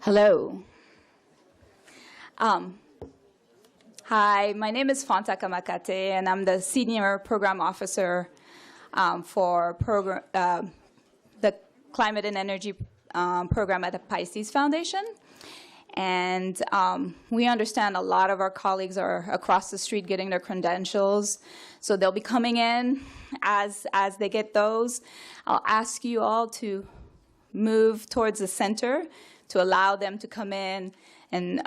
Hello. Hi, my name is Fanta Kamakate, and I'm the Senior Program Officer for the Climate and Energy Program at the Pisces Foundation. And we understand a lot of our colleagues are across the street getting their credentials, so they'll be coming in as they get those. I'll ask you all to move towards the center to allow them to come in and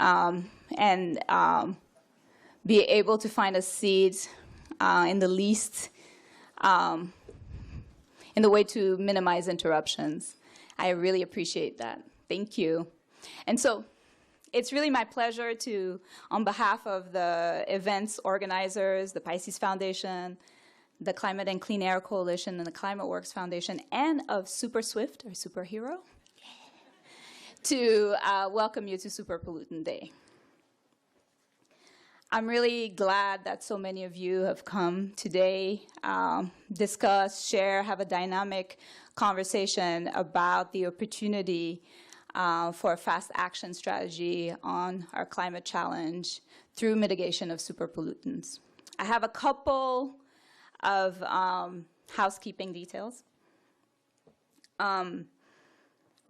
be able to find a seat in the least, in the way to minimize interruptions. I really appreciate that. Thank you. And so it's really my pleasure to, on behalf of the events organizers, the Pisces Foundation, the Climate and Clean Air Coalition, and the Climate Works Foundation, and of Super Swift, or Superhero, to welcome you to Superpollutant Day. I'm really glad that so many of you have come today, discuss, share, have a dynamic conversation about the opportunity for a fast action strategy on our climate challenge through mitigation of superpollutants. I have a couple of housekeeping details.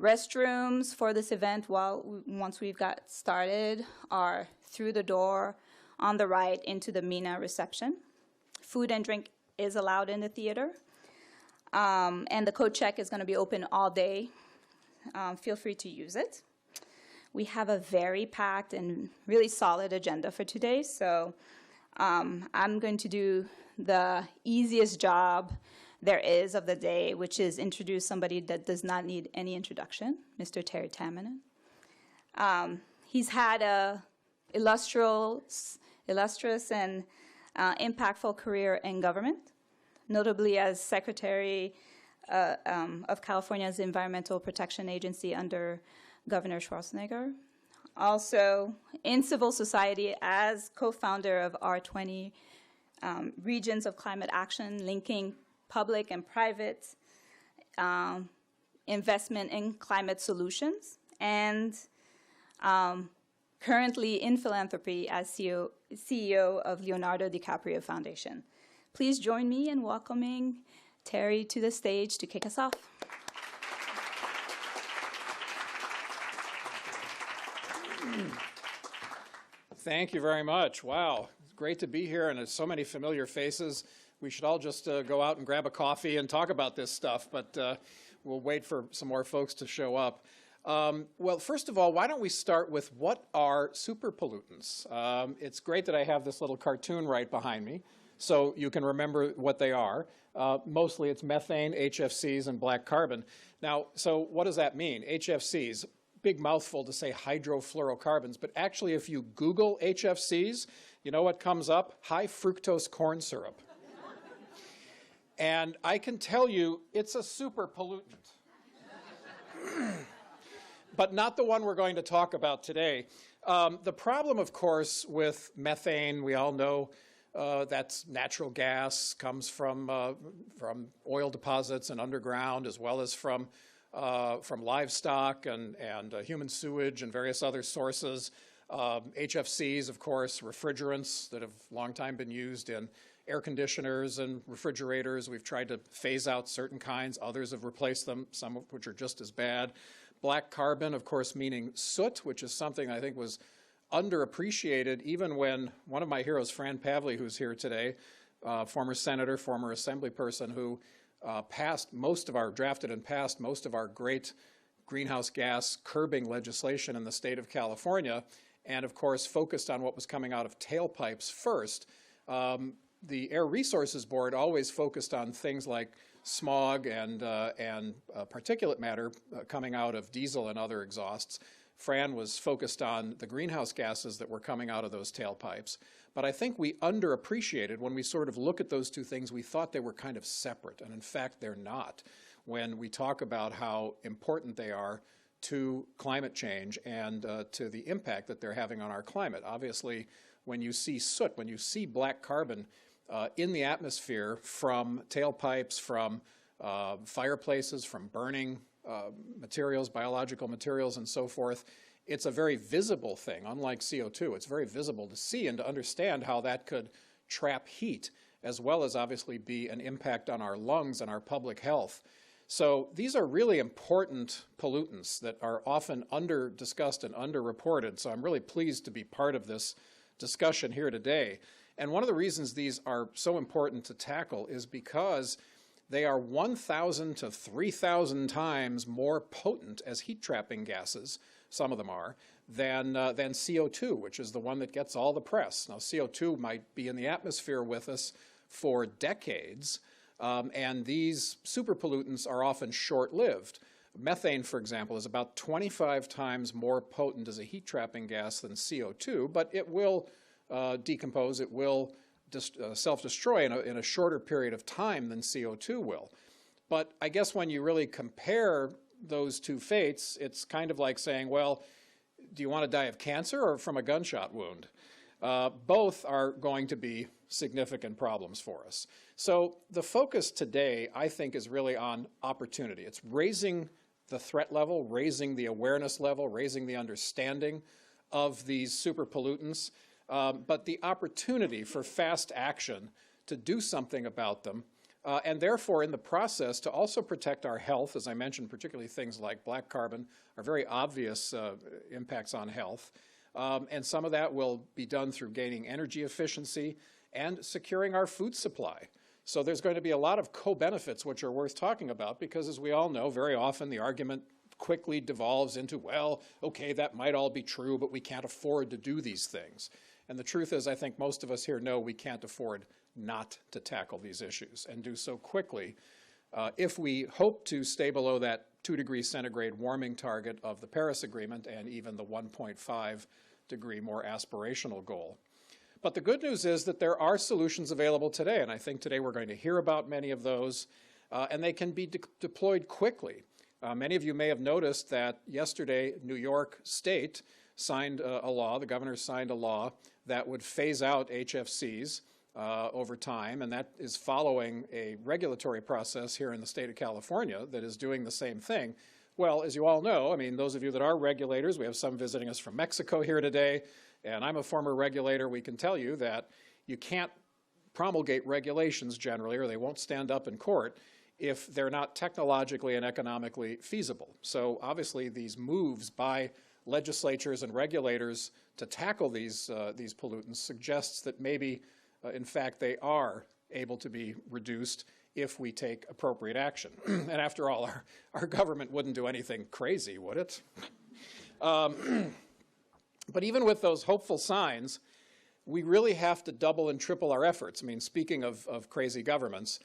Restrooms for this event, once we've got started, are through the door on the right into the MENA reception. Food and drink is allowed in the theater. And the code check is going to be open all day. Feel free to use it. We have a very packed and really solid agenda for today, so I'm going to do the easiest job there is of the day, which is introduce somebody that does not need any introduction, Mr. Terry Tamminen. He's had a illustrious and impactful career in government, notably as Secretary of California's Environmental Protection Agency under Governor Schwarzenegger. Also in civil society as co-founder of R20 Regions of Climate Action, linking public and private investment in climate solutions, and currently in philanthropy as CEO of Leonardo DiCaprio Foundation. Please join me in welcoming Terry to the stage to kick us off. Thank you very much. Wow, it's great to be here, and there's so many familiar faces. We should all just go out and grab a coffee and talk about this stuff, but we'll wait for some more folks to show up. Well, first of all, why don't we start with what are superpollutants? It's great that I have this little cartoon right behind me, so you can remember what they are. Mostly it's methane, HFCs, and black carbon. Now, so what does that mean? HFCs, big mouthful to say hydrofluorocarbons, but actually if you Google HFCs, you know what comes up? High fructose corn syrup. And I can tell you it's a super pollutant. But not the one we're going to talk about today. The problem, of course, with methane, we all know that's natural gas, comes from oil deposits and underground, as well as from livestock and human sewage and various other sources. HFCs, of course, refrigerants that have long time been used in air conditioners and refrigerators. We've tried to phase out certain kinds. Others have replaced them, some of which are just as bad. Black carbon, of course, meaning soot, which is something I think was underappreciated even when one of my heroes, Fran Pavley, who's here today, former senator, former assembly person, who drafted and passed most of our great greenhouse gas curbing legislation in the state of California, and of course focused on what was coming out of tailpipes first. The Air Resources Board always focused on things like smog and particulate matter coming out of diesel and other exhausts. Fran was focused on the greenhouse gases that were coming out of those tailpipes. But I think we underappreciated when we sort of look at those two things, we thought they were kind of separate, and in fact they're not, when we talk about how important they are to climate change and to the impact that they're having on our climate. Obviously, when you see soot, when you see black carbon in the atmosphere from tailpipes, from fireplaces, from burning materials, biological materials, and so forth, it's a very visible thing. Unlike CO2, it's very visible to see and to understand how that could trap heat, as well as obviously be an impact on our lungs and our public health. So these are really important pollutants that are often under-discussed and under-reported. So I'm really pleased to be part of this discussion here today. And one of the reasons these are so important to tackle is because they are 1,000 to 3,000 times more potent as heat-trapping gases, some of them are, than CO2, which is the one that gets all the press. Now, CO2 might be in the atmosphere with us for decades, and these superpollutants are often short-lived. Methane, for example, is about 25 times more potent as a heat-trapping gas than CO2, but it will decompose, it will self-destroy in a shorter period of time than CO2 will. But I guess when you really compare those two fates, it's kind of like saying, well, do you want to die of cancer or from a gunshot wound? Both are going to be significant problems for us. So the focus today, I think, is really on opportunity. It's raising the threat level, raising the awareness level, raising the understanding of these superpollutants, but the opportunity for fast action to do something about them, and therefore in the process to also protect our health, as I mentioned, particularly things like black carbon are very obvious impacts on health, and some of that will be done through gaining energy efficiency and securing our food supply. So there's going to be a lot of co-benefits which are worth talking about because, as we all know, very often the argument quickly devolves into, well, okay, that might all be true, but we can't afford to do these things. And the truth is, I think most of us here know we can't afford not to tackle these issues and do so quickly if we hope to stay below that 2 degrees centigrade warming target of the Paris Agreement and even the 1.5 degree more aspirational goal. But the good news is that there are solutions available today, and I think today we're going to hear about many of those, and they can be deployed quickly. Many of you may have noticed that yesterday New York State signed a law, the governor signed a law that would phase out HFCs over time, and that is following a regulatory process here in the state of California that is doing the same thing. Well, as you all know, I mean, those of you that are regulators, we have some visiting us from Mexico here today, and I'm a former regulator. We can tell you that you can't promulgate regulations generally, or they won't stand up in court, if they're not technologically and economically feasible. So obviously these moves by legislatures and regulators to tackle these pollutants suggests that maybe, in fact, they are able to be reduced if we take appropriate action. And after all, our government wouldn't do anything crazy, would it? But even with those hopeful signs, we really have to double and triple our efforts. I mean, speaking of crazy governments,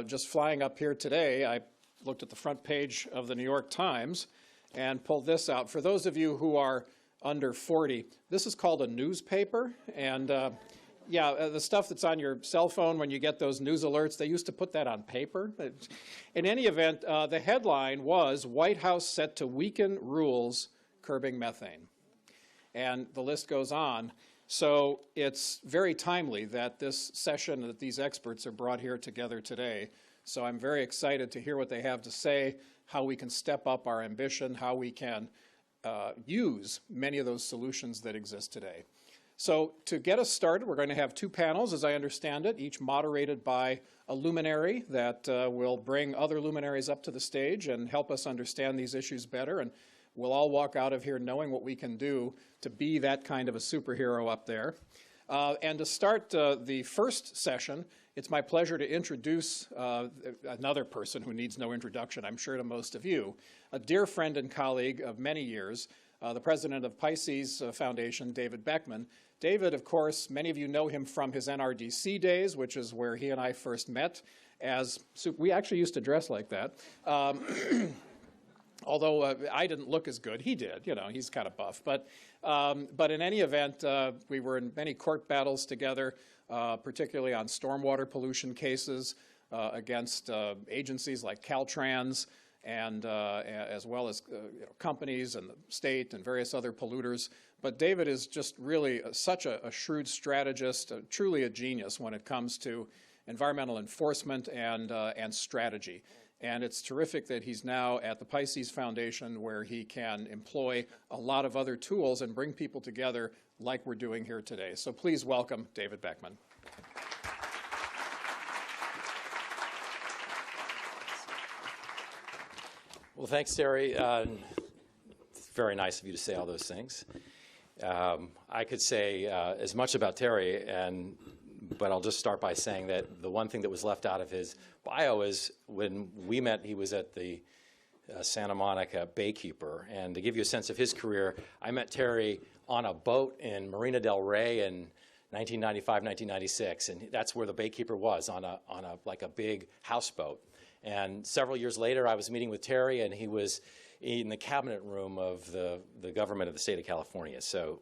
just flying up here today, I looked at the front page of the New York Times and pulled this out. For those of you who are under 40, this is called a newspaper. And yeah, the stuff that's on your cell phone when you get those news alerts, they used to put that on paper. In any event, the headline was, "White House Set to Weaken Rules Curbing Methane." And the list goes on. So it's very timely that this session, that these experts are brought here together today. So I'm very excited to hear what they have to say, how we can step up our ambition, how we can use many of those solutions that exist today. So to get us started, we're going to have 2 panels, as I understand it, each moderated by a luminary that will bring other luminaries up to the stage and help us understand these issues better. And we'll all walk out of here knowing what we can do to be that kind of a superhero up there. And to start the first session, it's my pleasure to introduce another person who needs no introduction, I'm sure, to most of you, a dear friend and colleague of many years, the president of Pisces Foundation, David Beckman. David, of course, many of you know him from his NRDC days, which is where he and I first met. We actually used to dress like that. Although I didn't look as good, he did. You know, he's kind of buff. But in any event, we were in many court battles together, particularly on stormwater pollution cases against agencies like Caltrans, and as well as companies and the state and various other polluters. But David is just really such a shrewd strategist, truly a genius when it comes to environmental enforcement and strategy. And it's terrific that he's now at the Pisces Foundation, where he can employ a lot of other tools and bring people together like we're doing here today. So please welcome David Beckman. Well, thanks, Terry. It's very nice of you to say all those things. I could say as much about Terry, but I'll just start by saying that the one thing that was left out of his bio is when we met, he was at the Santa Monica Baykeeper. And to give you a sense of his career, I met Terry on a boat in Marina del Rey in 1995, 1996, and that's where the Baykeeper was, on a like a big houseboat. And several years later, I was meeting with Terry, and he was in the cabinet room of the government of the state of California. So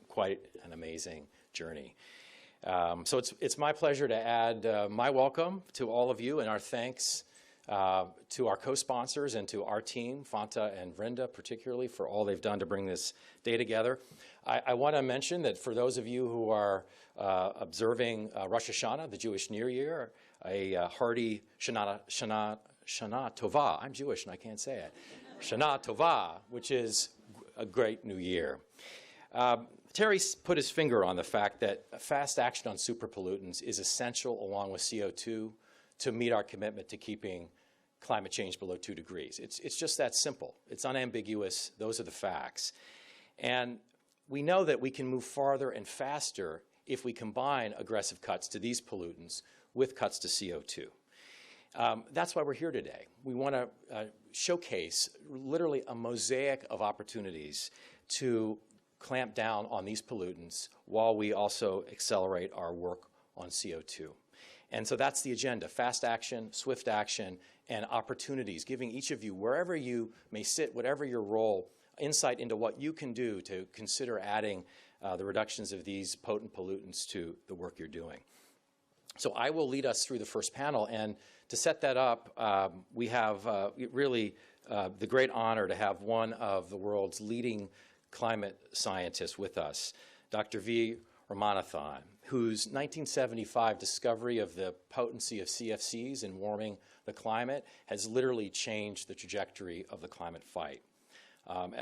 quite an amazing journey. So it's my pleasure to add my welcome to all of you and our thanks to our co-sponsors and to our team, Fanta and Vrinda particularly, for all they've done to bring this day together. I want to mention that for those of you who are observing Rosh Hashanah, the Jewish New Year, a hearty Shana Tova. I'm Jewish and I can't say it. Shana Tova, which is a great new year. Terry put his finger on the fact that fast action on superpollutants is essential, along with CO2, to meet our commitment to keeping climate change below 2 degrees. It's just that simple. It's unambiguous. Those are the facts. And we know that we can move farther and faster if we combine aggressive cuts to these pollutants with cuts to CO2. That's why we're here today. We want to showcase literally a mosaic of opportunities to clamp down on these pollutants while we also accelerate our work on CO2. And so that's the agenda: fast action, swift action, and opportunities, giving each of you, wherever you may sit, whatever your role, insight into what you can do to consider adding the reductions of these potent pollutants to the work you're doing. So I will lead us through the first panel, and to set that up, we have really the great honor to have one of the world's leading climate scientists with us, Dr. V. Ramanathan, whose 1975 discovery of the potency of CFCs in warming the climate has literally changed the trajectory of the climate fight.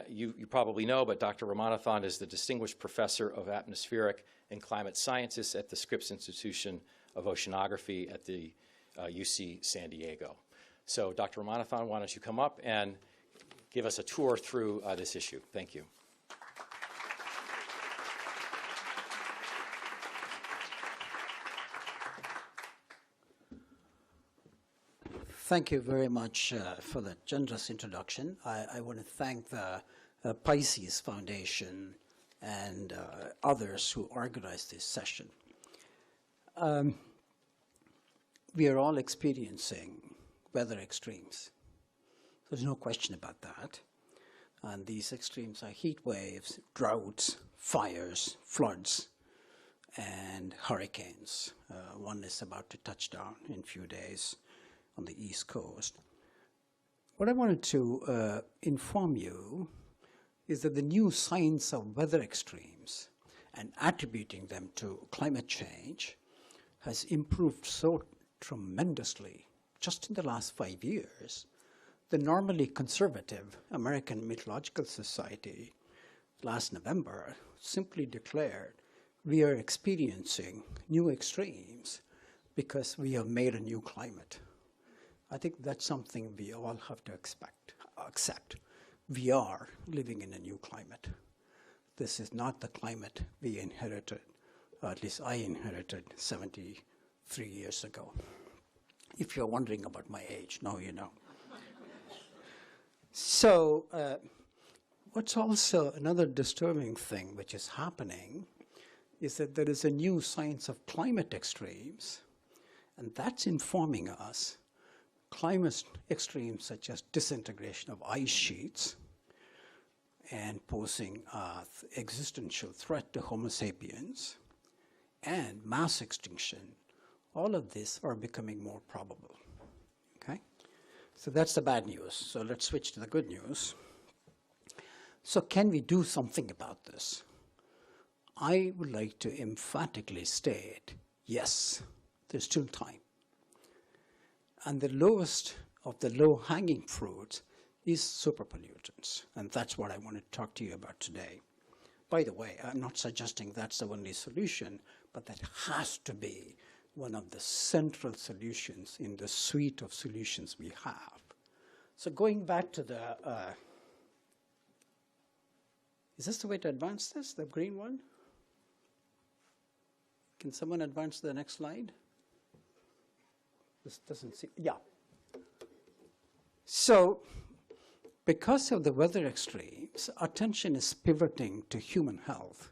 You probably know, but Dr. Ramanathan is the Distinguished Professor of Atmospheric and Climate Sciences at the Scripps Institution of Oceanography at the UC San Diego. So Dr. Ramanathan, why don't you come up and give us a tour through this issue. Thank you. Thank you very much for the generous introduction. I want to thank the Pisces Foundation and others who organized this session. We are all experiencing weather extremes. There's no question about that. And these extremes are heat waves, droughts, fires, floods, and hurricanes. One is about to touch down in a few days on the East Coast. What I wanted to inform you is that the new science of weather extremes and attributing them to climate change has improved so tremendously just in the last 5 years. The normally conservative American Meteorological Society last November simply declared we are experiencing new extremes because we have made a new climate. I think that's something we all have to accept. We are living in a new climate. This is not the climate we inherited, or at least I inherited 73 years ago. If you're wondering about my age, now you know. So what's also another disturbing thing which is happening is that there is a new science of climate extremes, and that's informing us. Climate extremes such as disintegration of ice sheets and posing an existential threat to Homo sapiens and mass extinction, all of these are becoming more probable. Okay? So that's the bad news. So let's switch to the good news. So can we do something about this? I would like to emphatically state, yes, there's still time. And the lowest of the low-hanging fruits is superpollutants. And that's what I want to talk to you about today. By the way, I'm not suggesting that's the only solution, but that has to be one of the central solutions in the suite of solutions we have. So going back to the, is this the way to advance this, the green one? Can someone advance to the next slide? This doesn't seem, yeah. So because of the weather extremes, attention is pivoting to human health.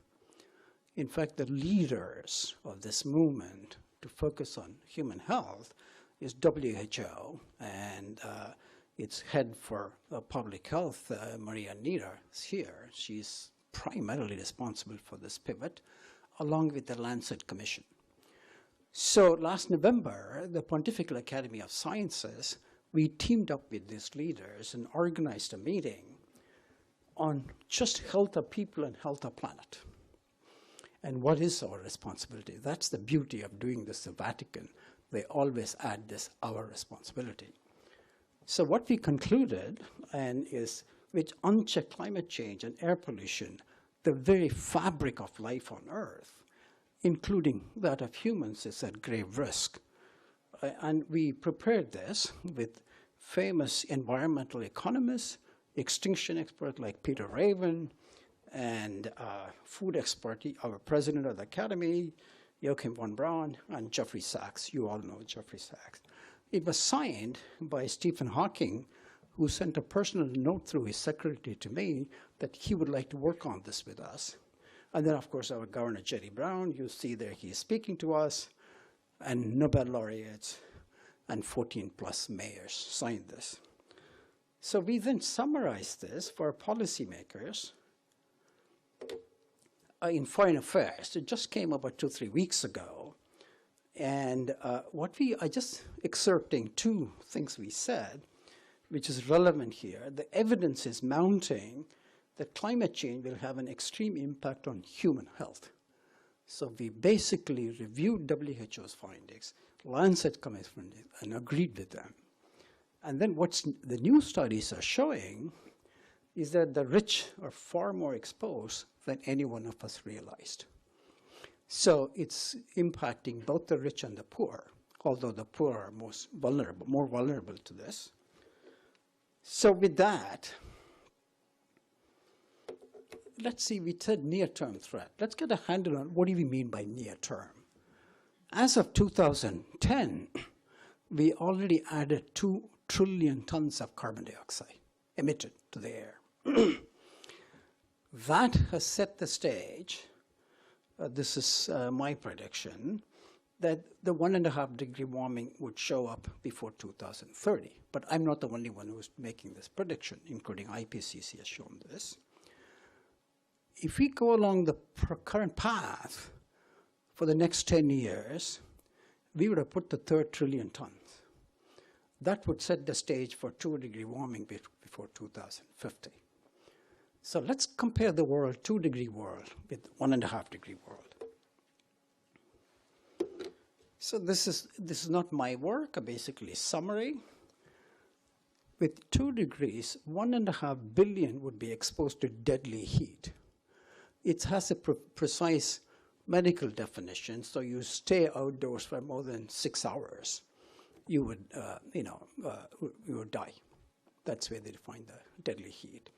In fact, the leaders of this movement to focus on human health is WHO, and its head for public health, Neira, is here. She's primarily responsible for this pivot, along with the Lancet Commission. So last November, the Pontifical Academy of Sciences, we teamed up with these leaders and organized a meeting on just health of people and health of planet. And what is our responsibility? That's the beauty of doing this the Vatican. They always add this, our responsibility. So what we concluded is with unchecked climate change and air pollution, the very fabric of life on Earth, including that of humans, is at grave risk. And we prepared this with famous environmental economists, extinction experts like Peter Raven, and food expert, our president of the Academy, Joachim von Braun, and Jeffrey Sachs. You all know Jeffrey Sachs. It was signed by Stephen Hawking, who sent a personal note through his secretary to me that he would like to work on this with us. And then, of course, our Governor Jerry Brown, you see there he is speaking to us, and Nobel laureates and 14 plus mayors signed this. So we then summarized this for policymakers in Foreign Affairs. It just came about 2-3 weeks ago. And I just excerpting 2 things we said, which is relevant here. The evidence is mounting that climate change will have an extreme impact on human health. So we basically reviewed WHO's findings, Lancet comments from it, and agreed with them. And then what the new studies are showing is that the rich are far more exposed than any one of us realized. So it's impacting both the rich and the poor, although the poor are more vulnerable to this. So with that, let's see, we said near-term threat. Let's get a handle on what do we mean by near-term. As of 2010, we already added 2 trillion tons of carbon dioxide emitted to the air. That has set the stage, this is my prediction, that the 1.5 degree warming would show up before 2030. But I'm not the only one who's making this prediction, including IPCC has shown this. If we go along the current path for the next 10 years, we would have put the 3rd trillion tons. That would set the stage for 2 degree warming before 2050. So let's compare the world, 2 degree world, with 1.5 degree world. So this is not my work, basically a summary. With 2 degrees, 1.5 billion would be exposed to deadly heat. It has a precise medical definition, so you stay outdoors for more than 6 hours, you would, you would die. That's where they define the deadly heat.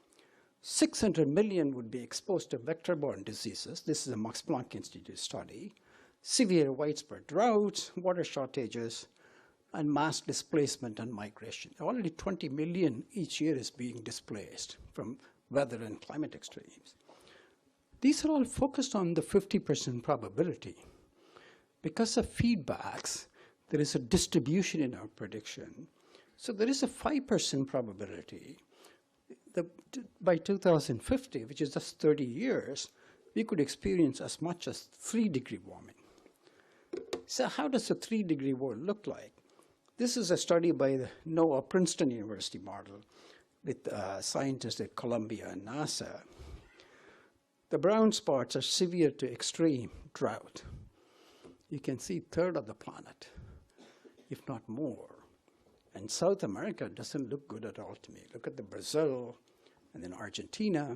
600 million would be exposed to vector-borne diseases. This is a Max Planck Institute study. Severe widespread droughts, water shortages, and mass displacement and migration. Already 20 million each year is being displaced from weather and climate extremes. These are all focused on the 50% probability. Because of feedbacks, there is a distribution in our prediction. So there is a 5% probability that by 2050, which is just 30 years, we could experience as much as 3 degree warming. So how does a 3 degree world look like? This is a study by the NOAA Princeton University model with scientists at Columbia and NASA. The brown spots are severe to extreme drought. You can see 1/3 of the planet, if not more. And South America doesn't look good at all to me. Look at the Brazil and then Argentina.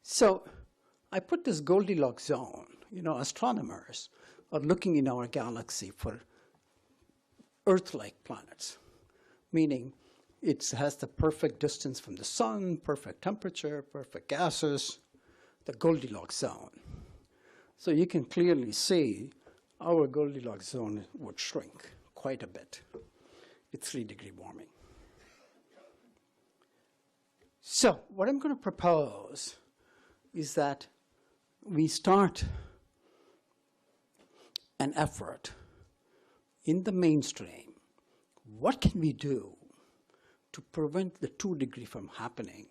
So I put this Goldilocks zone. You know, astronomers are looking in our galaxy for Earth-like planets, meaning it has the perfect distance from the sun, perfect temperature, perfect gases, the Goldilocks zone. So you can clearly see our Goldilocks zone would shrink quite a bit with 3-degree warming. So what I'm going to propose is that we start an effort in the mainstream. What can we do to prevent the 2-degree from happening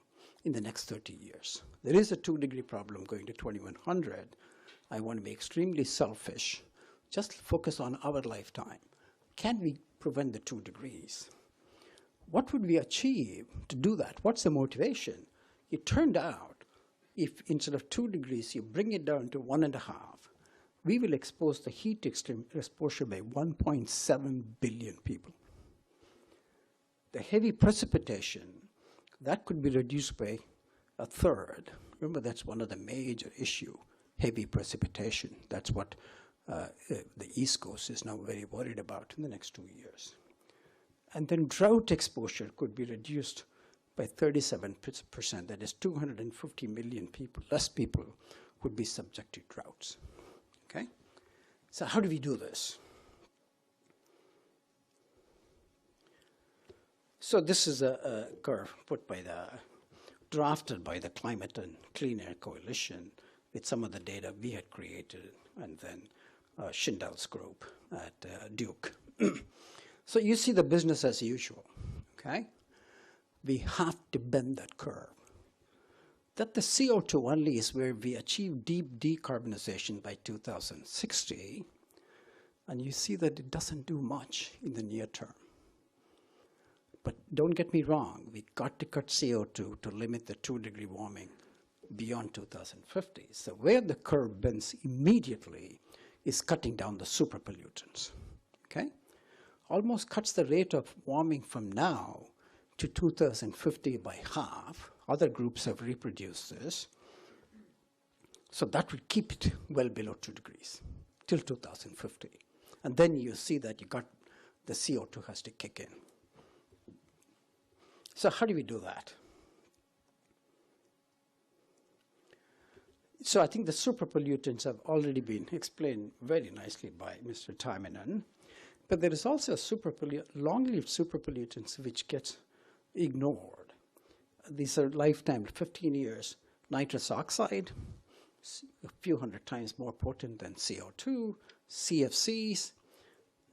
in the next 30 years? There is a 2-degree problem going to 2100. I want to be extremely selfish. Just focus on our lifetime. Can we prevent the 2 degrees? What would we achieve to do that? What's the motivation? It turned out, if instead of 2 degrees, you bring it down to 1.5, we will expose the heat extreme exposure by 1.7 billion people. The heavy precipitation, that could be reduced by 1/3. Remember, that's one of the major issue, heavy precipitation. That's what the East Coast is now very worried about in the next 2 years. And then drought exposure could be reduced by 37%. That is 250 million people, less people would be subject to droughts. Okay? So how do we do this? So this is a curve drafted by the Climate and Clean Air Coalition with some of the data we had created, and then Schindler's group at Duke. So you see the business as usual, okay? We have to bend that curve. That the CO2 only is where we achieve deep decarbonization by 2060, and you see that it doesn't do much in the near term. But don't get me wrong, we got to cut CO2 to limit the 2-degree warming beyond 2050. So where the curve bends immediately is cutting down the superpollutants, okay? Almost cuts the rate of warming from now to 2050 by half. Other groups have reproduced this. So that would keep it well below 2 degrees till 2050. And then you see that you got the CO2 has to kick in. So how do we do that? So I think the superpollutants have already been explained very nicely by Mr. Taiminen. But there is also a long-lived superpollutants which gets ignored. These are lifetime, 15 years. Nitrous oxide, a few hundred times more potent than CO2. CFCs,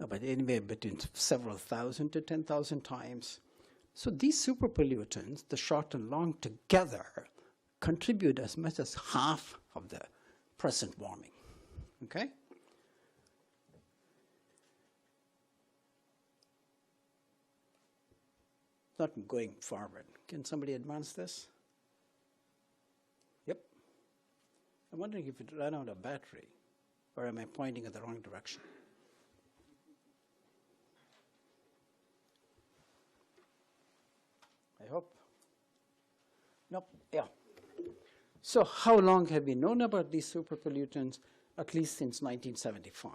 but anywhere between several thousand to 10,000 times. So these superpollutants, the short and long together, contribute as much as half of the present warming, okay? Not going forward. Can somebody advance this? Yep. I'm wondering if it ran out of battery, or am I pointing in the wrong direction? I hope. Nope, yeah. So how long have we known about these superpollutants? At least since 1975.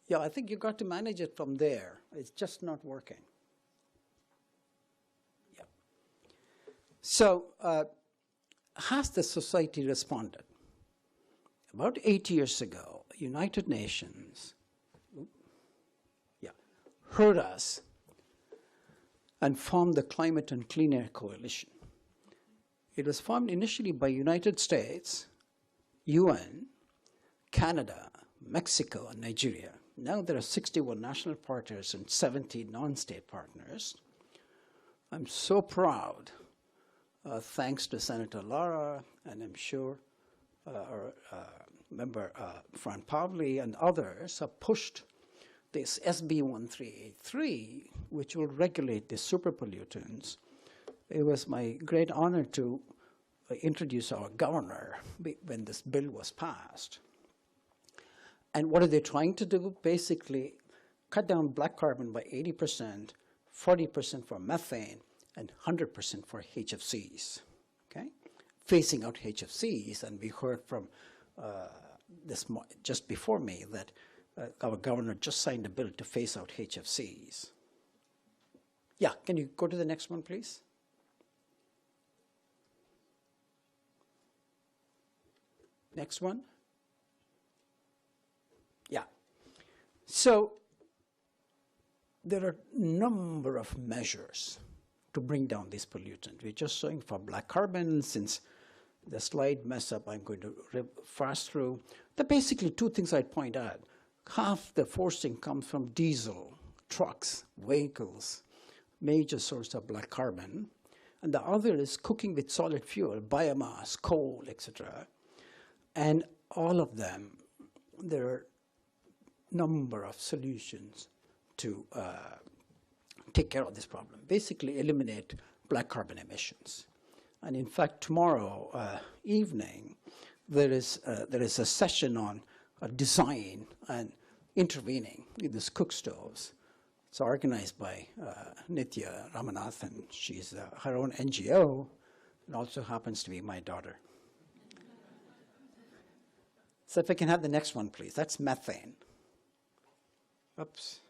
Yeah, I think you got to manage it from there. It's just not working. Yeah. So has the society responded? About 8 years ago, United Nations heard us and formed the Climate and Clean Air Coalition. It was formed initially by United States, UN, Canada, Mexico, and Nigeria. Now there are 61 national partners and 70 non-state partners. I'm so proud, thanks to Senator Lara, and I'm sure our member Fran Pavli and others have pushed this SB 1383, which will regulate the superpollutants. It was my great honor to introduce our governor when this bill was passed. And what are they trying to do? Basically, cut down black carbon by 80%, 40% for methane, and 100% for HFCs, okay? Phasing out HFCs, and we heard from just before me that our governor just signed a bill to phase out HFCs. Yeah, can you go to the next one, please? Next one. Yeah. So there are a number of measures to bring down this pollutant. We're just showing for black carbon. Since the slide mess up, I'm going to fast through. There are basically two things I'd point out. Half the forcing comes from diesel, trucks, vehicles, major source of black carbon. And the other is cooking with solid fuel, biomass, coal, etc. And all of them, there are a number of solutions to take care of this problem. Basically, eliminate black carbon emissions. And in fact, tomorrow evening, there is a session on design and intervening with these cook stoves. It's organized by Nithya Ramanathan. She's her own NGO, and also happens to be my daughter. So if I can have the next one, please. That's methane. Oops.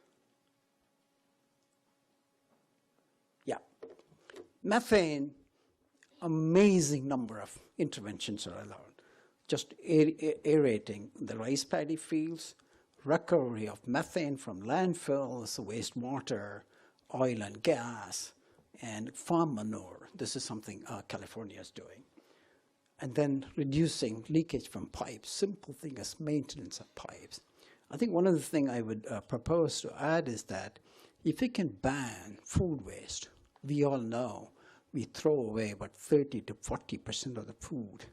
Yeah. Methane, amazing number of interventions are allowed. Just aerating the rice paddy fields, recovery of methane from landfills, wastewater, oil and gas, and farm manure. This is something California is doing. And then reducing leakage from pipes, simple thing as maintenance of pipes. I think one of the things I would propose to add is that if we can ban food waste, we all know we throw away about 30 to 40% of the food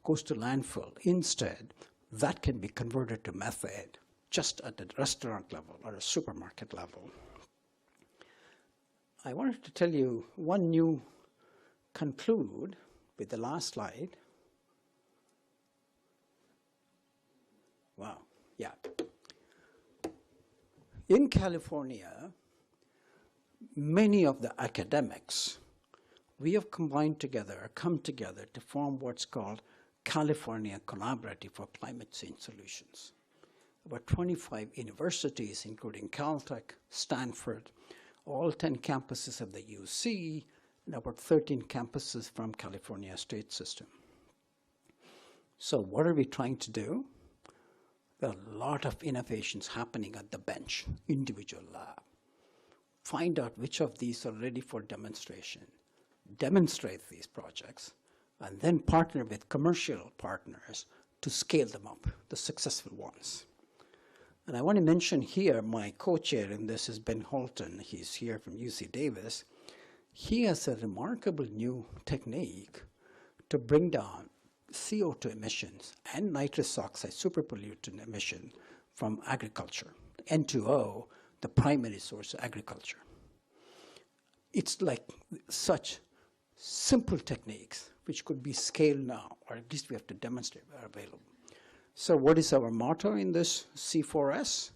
goes to landfill. Instead, that can be converted to methane just at the restaurant level or a supermarket level. I wanted to tell you one new conclude with the last slide. Wow, yeah. In California, many of the academics, we have come together to form what's called California Collaborative for Climate Change Solutions. About 25 universities, including Caltech, Stanford, all 10 campuses of the UC, and about 13 campuses from California state system. So what are we trying to do? There are a lot of innovations happening at the bench, individual lab. Find out which of these are ready for demonstration, demonstrate these projects, and then partner with commercial partners to scale them up, the successful ones. And I want to mention here, my co-chair in this is Ben Holton. He's here from UC Davis. He has a remarkable new technique to bring down CO2 emissions and nitrous oxide superpollutant emission from agriculture. N2O, the primary source of agriculture. It's like such simple techniques which could be scaled now, or at least we have to demonstrate are available. So what is our motto in this C4S?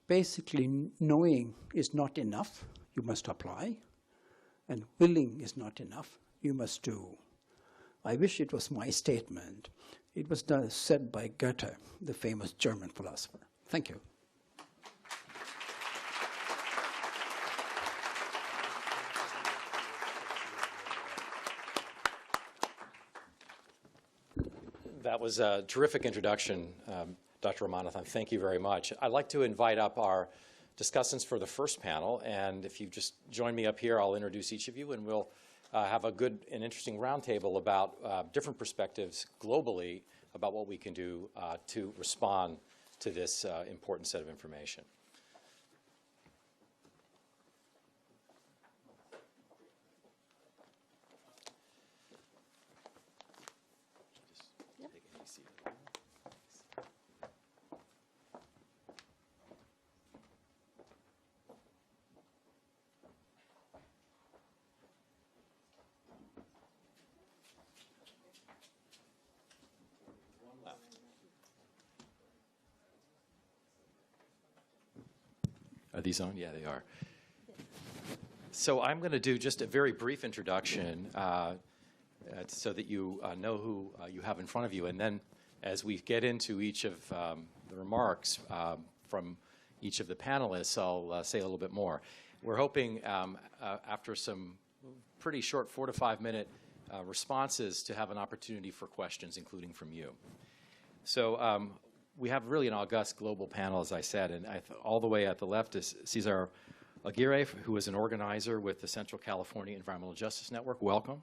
Basically, knowing is not enough, you must apply. And willing is not enough, you must do. I wish it was my statement. It was said by Goethe, the famous German philosopher. Thank you. That was a terrific introduction, Dr. Ramanathan. Thank you very much. I'd like to invite up our discussants for the first panel, and if you just join me up here, I'll introduce each of you, and we'll have a good and interesting roundtable about different perspectives globally about what we can do to respond to this important set of information. Are these on? Yeah, they are. So I'm going to do just a very brief introduction so that you know who you have in front of you. And then as we get into each of the remarks from each of the panelists, I'll say a little bit more. We're hoping after some pretty short 4 to 5 minute responses to have an opportunity for questions, including from you. So we have really an august global panel, as I said, and all the way at the left is Cesar Aguirre, who is an organizer with the Central California Environmental Justice Network. Welcome.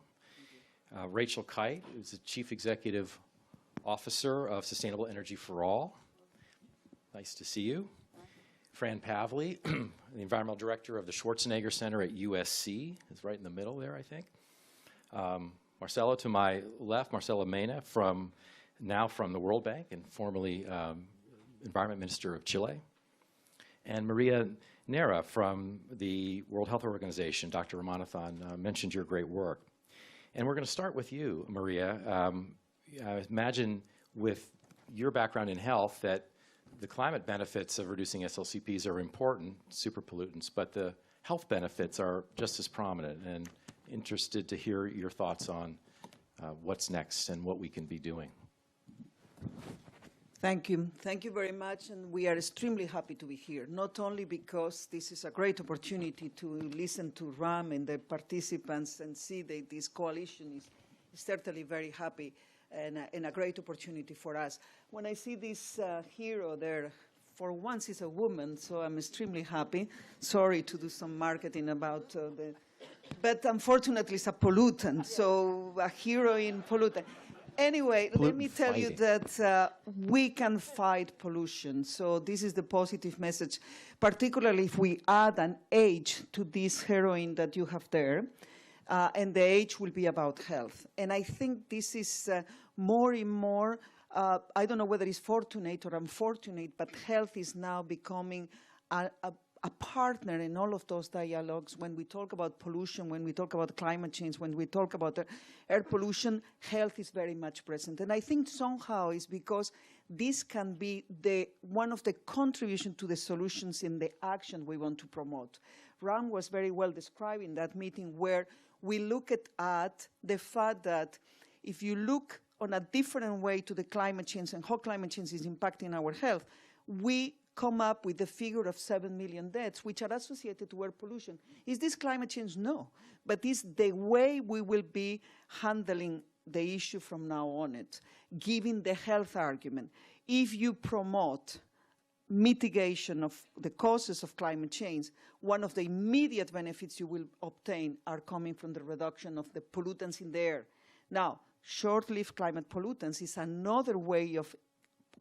Rachel Kyte, who's the Chief Executive Officer of Sustainable Energy for All. Nice to see you. Fran Pavley, the Environmental Director of the Schwarzenegger Center at USC, is right in the middle there, I think. Marcelo to my left, Marcelo Mena, now from the World Bank and formerly Environment Minister of Chile. And Maria Neira from the World Health Organization. Dr. Ramanathan mentioned your great work. And we're going to start with you, Maria. I imagine with your background in health that the climate benefits of reducing SLCPs are important, superpollutants, but the health benefits are just as prominent, and interested to hear your thoughts on what's next and what we can be doing. Thank you. Thank you very much, and we are extremely happy to be here, not only because this is a great opportunity to listen to Ram and the participants and see that this coalition is certainly very happy and a great opportunity for us. When I see this hero there, for once is a woman, so I'm extremely happy. Sorry to do some marketing about but unfortunately it's a pollutant, so a hero in pollutant. Anyway, let me tell you that we can fight pollution. So this is the positive message, particularly if we add an age to this heroine that you have there. And the age will be about health. And I think this is more and more, I don't know whether it's fortunate or unfortunate, but health is now becoming a partner in all of those dialogues. When we talk about pollution, when we talk about climate change, when we talk about air pollution, health is very much present. And I think somehow it's because this can be one of the contributions to the solutions in the action we want to promote. Ram was very well described in that meeting where we look at the fact that if you look on a different way to the climate change and how climate change is impacting our health, we come up with the figure of 7 million deaths, which are associated to air pollution. Is this climate change? No. But it's the way we will be handling the issue from now on it, giving the health argument. If you promote mitigation of the causes of climate change, one of the immediate benefits you will obtain are coming from the reduction of the pollutants in the air. Now, short-lived climate pollutants is another way of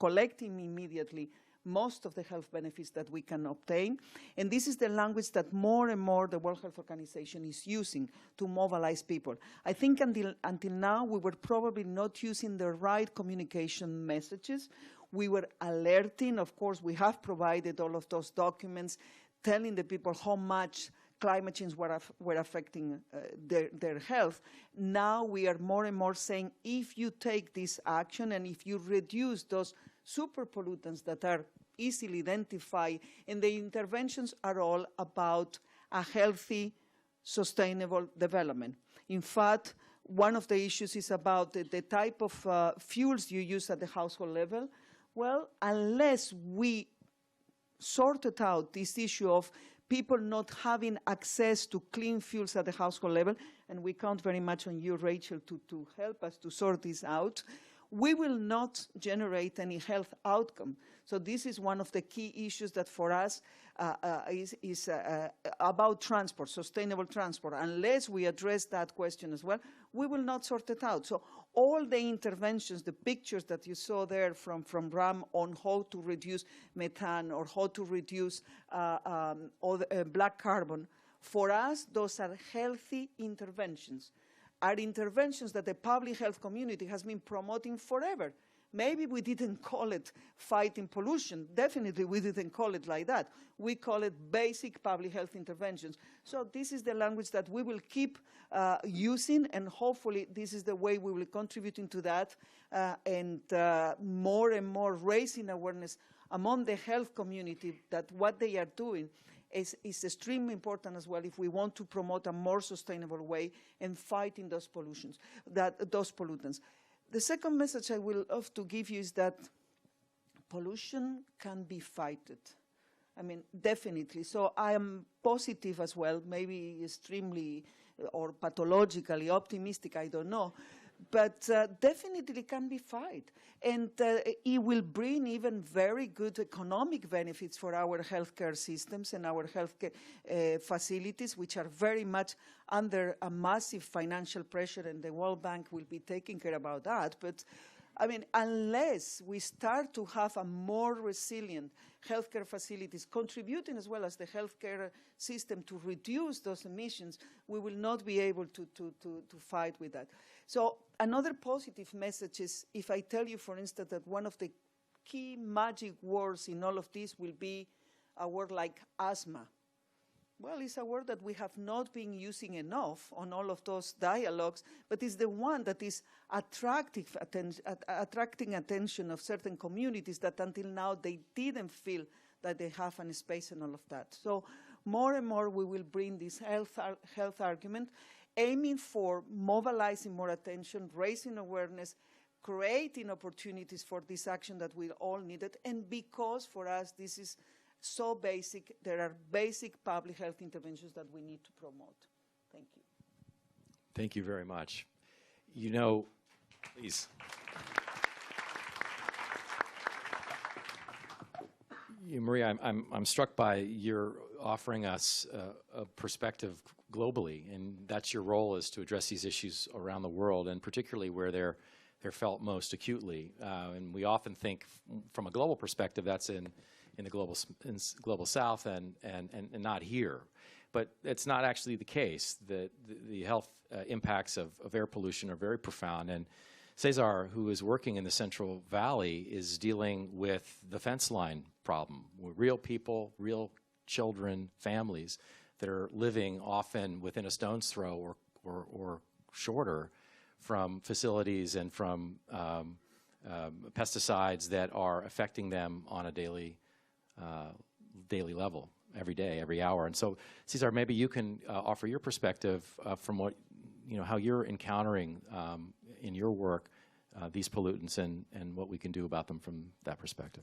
collecting immediately most of the health benefits that we can obtain. And this is the language that more and more the World Health Organization is using to mobilize people. I think until now, we were probably not using the right communication messages. We were alerting. Of course, we have provided all of those documents telling the people how much climate change were affecting their health. Now we are more and more saying, if you take this action and if you reduce those superpollutants that are easily identified, and the interventions are all about a healthy, sustainable development. In fact, one of the issues is about the type of fuels you use at the household level. Well, unless we sorted out this issue of people not having access to clean fuels at the household level, and we count very much on you, Rachel, to help us to sort this out, we will not generate any health outcome. So this is one of the key issues that for us is about transport, sustainable transport. Unless we address that question as well, we will not sort it out. So all the interventions, the pictures that you saw there from Ram on how to reduce methane or how to reduce black carbon, for us, those are healthy interventions. Are interventions that the public health community has been promoting forever. Maybe we didn't call it fighting pollution. Definitely we didn't call it like that. We call it basic public health interventions. So this is the language that we will keep using, and hopefully this is the way we will contribute into that and more raising awareness among the health community that what they are doing. is extremely important as well if we want to promote a more sustainable way in fighting those pollutions, those pollutants. The second message I will have to give you is that pollution can be fighted. I mean, definitely. So I am positive as well, maybe extremely or pathologically optimistic, I don't know. But definitely can be fight. And it will bring even very good economic benefits for our healthcare systems and our healthcare facilities, which are very much under a massive financial pressure, and the World Bank will be taking care about that. But I mean, unless we start to have a more resilient healthcare facilities contributing as well as the healthcare system to reduce those emissions, we will not be able to fight with that. So another positive message is if I tell you, for instance, that one of the key magic words in all of this will be a word like asthma. Well, it's a word that we have not been using enough on all of those dialogues, but it's the one that is attracting attention of certain communities that until now they didn't feel that they have a space and all of that. So more and more we will bring this health argument, aiming for mobilizing more attention, raising awareness, creating opportunities for this action that we all needed, and because for us this is so basic, there are basic public health interventions that we need to promote. Thank you. Thank you very much. You know, please. Maria, I'm struck by your offering us a perspective globally, and that's your role is to address these issues around the world, and particularly where they're felt most acutely. And we often think from a global perspective that's in the global south and not here. But it's not actually the case. The health impacts of air pollution are very profound. And Cesar, who is working in the Central Valley, is dealing with the fence line problem, with real people, real children, families that are living often within a stone's throw or shorter from facilities and from pesticides that are affecting them on a daily level, every day, every hour. And so, Cesar, maybe you can offer your perspective from what, how you're encountering in your work these pollutants and what we can do about them from that perspective.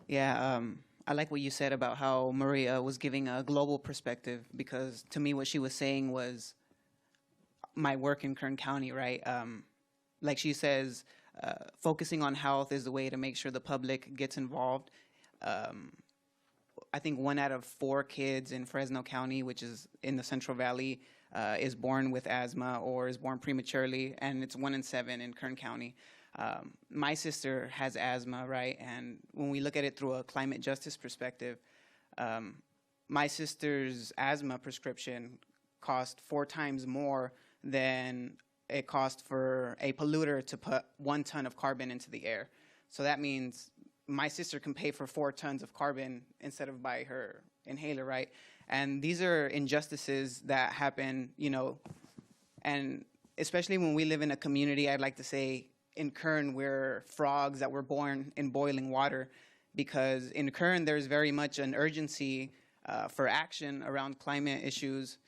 Yeah, I like what you said about how Maria was giving a global perspective, because to me what she was saying was my work in Kern County, right? Like she says, focusing on health is the way to make sure the public gets involved. I think 1 out of 4 kids in Fresno County, which is in the Central Valley, is born with asthma or is born prematurely, and it's 1 in 7 in Kern County. My sister has asthma, right? And when we look at it through a climate justice perspective, my sister's asthma prescription cost 4 times more than it cost for a polluter to put 1 ton of carbon into the air. So that means my sister can pay for 4 tons of carbon instead of buy her inhaler, right? And these are injustices that happen, and especially when we live in a community, I'd like to say in Kern, we're frogs that were born in boiling water, because in Kern, there's very much an urgency for action around climate issues,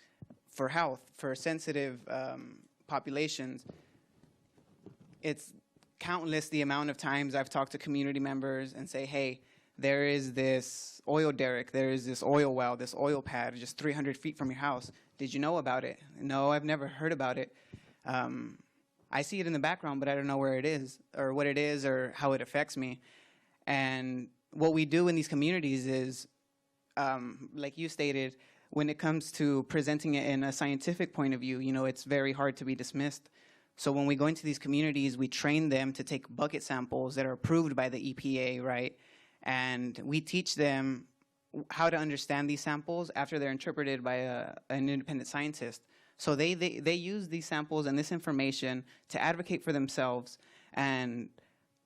for health, for sensitive populations. It's countless the amount of times I've talked to community members and say, hey, there is this oil derrick, there is this oil well, this oil pad just 300 feet from your house. Did you know about it? No, I've never heard about it. I see it in the background, but I don't know where it is or what it is or how it affects me. And what we do in these communities is, like you stated, when it comes to presenting it in a scientific point of view, it's very hard to be dismissed. So when we go into these communities, we train them to take bucket samples that are approved by the EPA, right? And we teach them how to understand these samples after they're interpreted by an independent scientist. So they use these samples and this information to advocate for themselves. And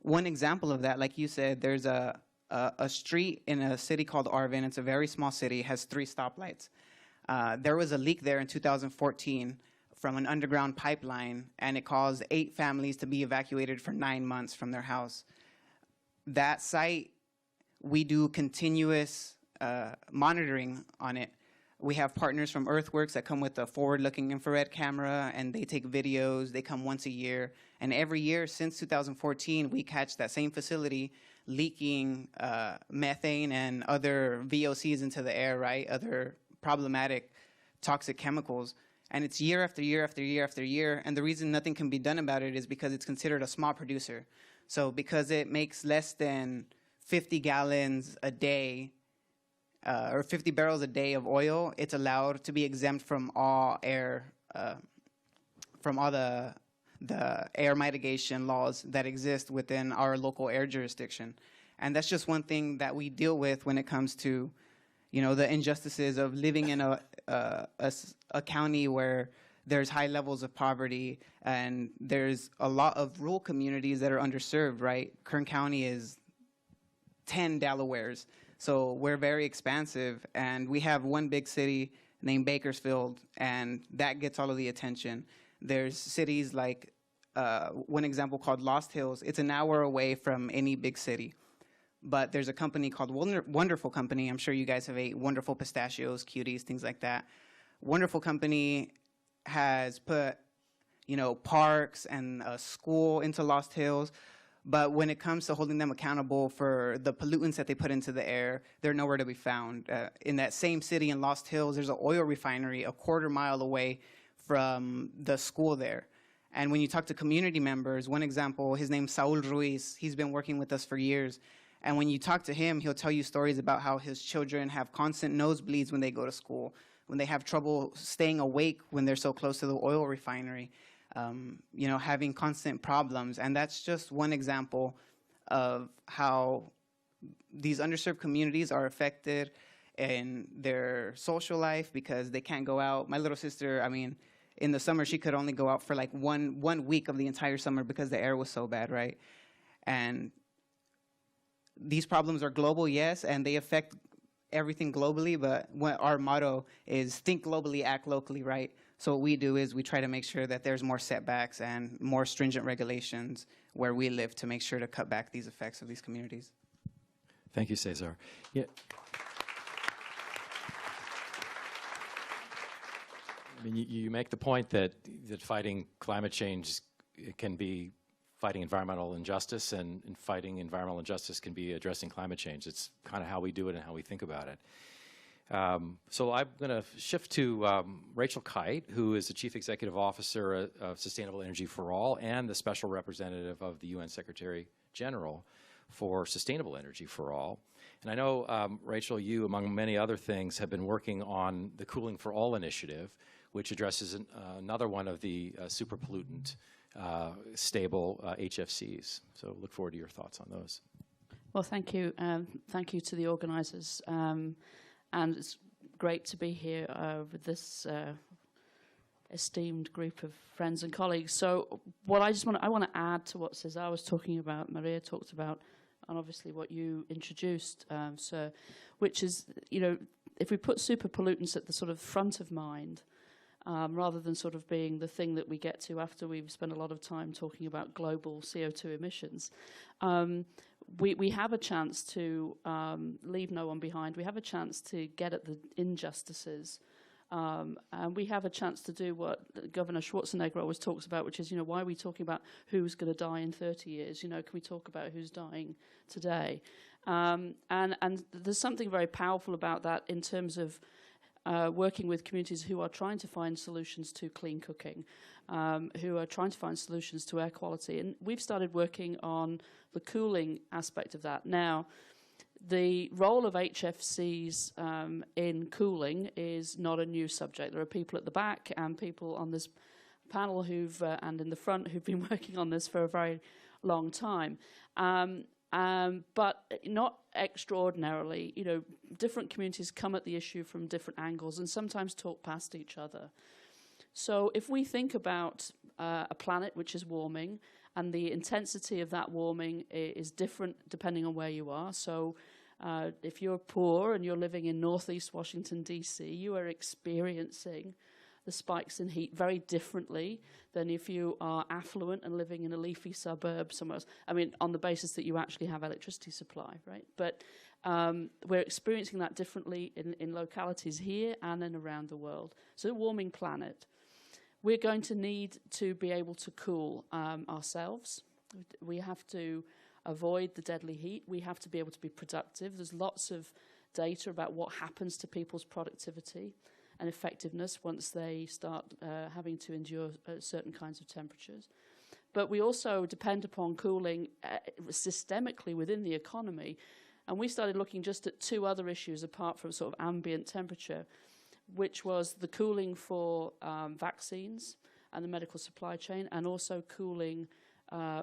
one example of that, like you said, there's a street in a city called Arvin. It's a very small city, has 3 stoplights. There was a leak there in 2014 from an underground pipeline, and it caused 8 families to be evacuated for 9 months from their house. That site, we do continuous monitoring on it. We have partners from Earthworks that come with a forward-looking infrared camera, and they take videos. They come once a year. And every year since 2014, we catch that same facility leaking methane and other VOCs into the air, right? Other problematic toxic chemicals. And it's year after year after year after year. And the reason nothing can be done about it is because it's considered a small producer. So because it makes less than 50 gallons a day, or 50 barrels a day of oil, it's allowed to be exempt from all air, from all the air mitigation laws that exist within our local air jurisdiction. And that's just one thing that we deal with when it comes to, the injustices of living in a county where there's high levels of poverty and there's a lot of rural communities that are underserved, right? Kern County is 10 Delawares. So we're very expansive, and we have one big city named Bakersfield, and that gets all of the attention. There's cities like, one example called Lost Hills. It's an hour away from any big city. But there's a company called Wonderful Company. I'm sure you guys have ate wonderful pistachios, cuties, things like that. Wonderful Company has put, parks and a school into Lost Hills. But when it comes to holding them accountable for the pollutants that they put into the air, they're nowhere to be found. In that same city in Lost Hills, there's an oil refinery a quarter mile away from the school there. And when you talk to community members, one example, his name's Saul Ruiz. He's been working with us for years. And when you talk to him, he'll tell you stories about how his children have constant nosebleeds when they go to school, when they have trouble staying awake when they're so close to the oil refinery. Having constant problems. And that's just one example of how these underserved communities are affected in their social life because they can't go out. My little sister, in the summer, she could only go out for like one week of the entire summer because the air was so bad, right? And these problems are global, yes, and they affect everything globally, but what our motto is think globally, act locally, right? So what we do is we try to make sure that there's more setbacks and more stringent regulations where we live to make sure to cut back these effects of these communities. Thank you, Cesar. Yeah. You make the point that fighting climate change can be fighting environmental injustice, and fighting environmental injustice can be addressing climate change. It's kind of how we do it and how we think about it. So I'm going to shift to Rachel Kyte, who is the Chief Executive Officer of Sustainable Energy for All and the Special Representative of the UN Secretary General for Sustainable Energy for All. And I know, Rachel, you, among many other things, have been working on the Cooling for All initiative, which addresses another one of the superpollutant stable HFCs. So look forward to your thoughts on those. Well, thank you. Thank you to the organizers. And it's great to be here with this esteemed group of friends and colleagues. So what I want to add to what Cesar was talking about, Maria talked about, and obviously what you introduced, sir, which is, if we put super pollutants at the sort of front of mind, rather than sort of being the thing that we get to after we've spent a lot of time talking about global CO2 emissions, we have a chance to leave no one behind. We have a chance to get at the injustices. And we have a chance to do what Governor Schwarzenegger always talks about, which is, why are we talking about who's going to die in 30 years? Can we talk about who's dying today? And there's something very powerful about that in terms of working with communities who are trying to find solutions to clean cooking, who are trying to find solutions to air quality. And we've started working on the cooling aspect of that. Now, the role of HFCs in cooling is not a new subject. There are people at the back and people on this panel who've, and in the front, who've been working on this for a very long time. But not extraordinarily, different communities come at the issue from different angles and sometimes talk past each other. So if we think about a planet which is warming, and the intensity of that warming is different depending on where you are. So if you're poor and you're living in Northeast Washington, D.C., you are experiencing the spikes in heat very differently than if you are affluent and living in a leafy suburb somewhere else. On the basis that you actually have electricity supply, right? But We're experiencing that differently in localities here and then around the world. So a warming planet. We're going to need to be able to cool ourselves. We have to avoid the deadly heat. We have to be able to be productive. There's lots of data about what happens to people's productivity and effectiveness once they start having to endure certain kinds of temperatures. But we also depend upon cooling systemically within the economy. And we started looking just at two other issues apart from sort of ambient temperature, which was the cooling for vaccines and the medical supply chain, and also cooling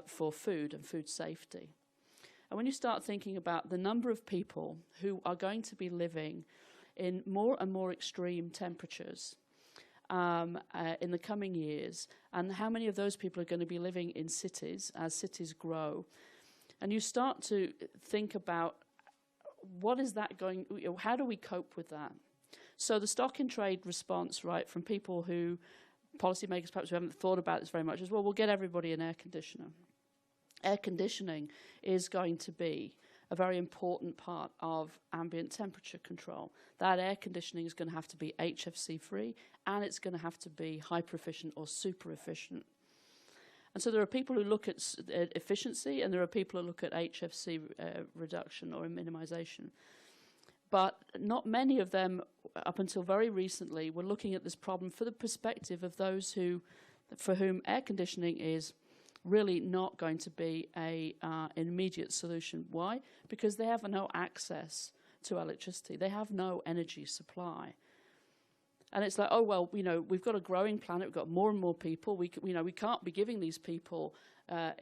for food and food safety. And when you start thinking about the number of people who are going to be living in more and more extreme temperatures in the coming years, and how many of those people are going to be living in cities as cities grow, and you start to think about what is that going, how do we cope with that? So the stock in trade response, right, from people who, policymakers perhaps who haven't thought about this very much, is, well, we'll get everybody an air conditioner. Air conditioning is going to be a very important part of ambient temperature control. That air conditioning is going to have to be HFC free, and it's going to have to be hyper efficient or super efficient. And so there are people who look at efficiency, and there are people who look at HFC reduction or minimization. But not many of them, up until very recently, were looking at this problem for the perspective of those for whom air conditioning is really not going to be an immediate solution. Why? Because they have no access to electricity. They have no energy supply. And it's like, oh, well, we've got a growing planet. We've got more and more people. We can't be giving these people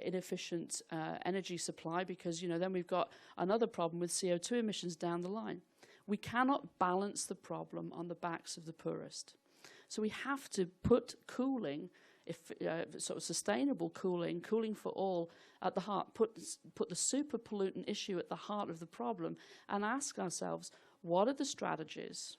inefficient energy supply because, then we've got another problem with CO2 emissions down the line. We cannot balance the problem on the backs of the poorest. So we have to put cooling, sort of sustainable cooling for all at the heart, put the super pollutant issue at the heart of the problem, and ask ourselves, what are the strategies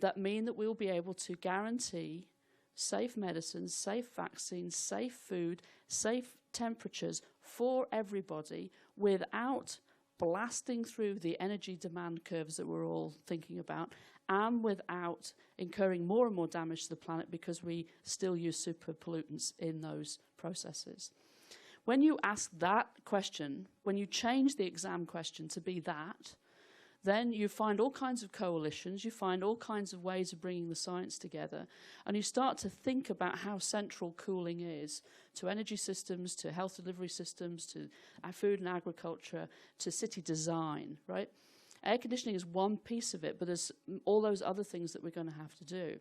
that mean that we'll be able to guarantee safe medicines, safe vaccines, safe food, safe temperatures for everybody without blasting through the energy demand curves that we're all thinking about, and without incurring more and more damage to the planet because we still use super pollutants in those processes. When you ask that question, when you change the exam question to be that, then you find all kinds of coalitions, you find all kinds of ways of bringing the science together, and you start to think about how central cooling is to energy systems, to health delivery systems, to food and agriculture, to city design, right? Air conditioning is one piece of it, but there's all those other things that we're going to have to do.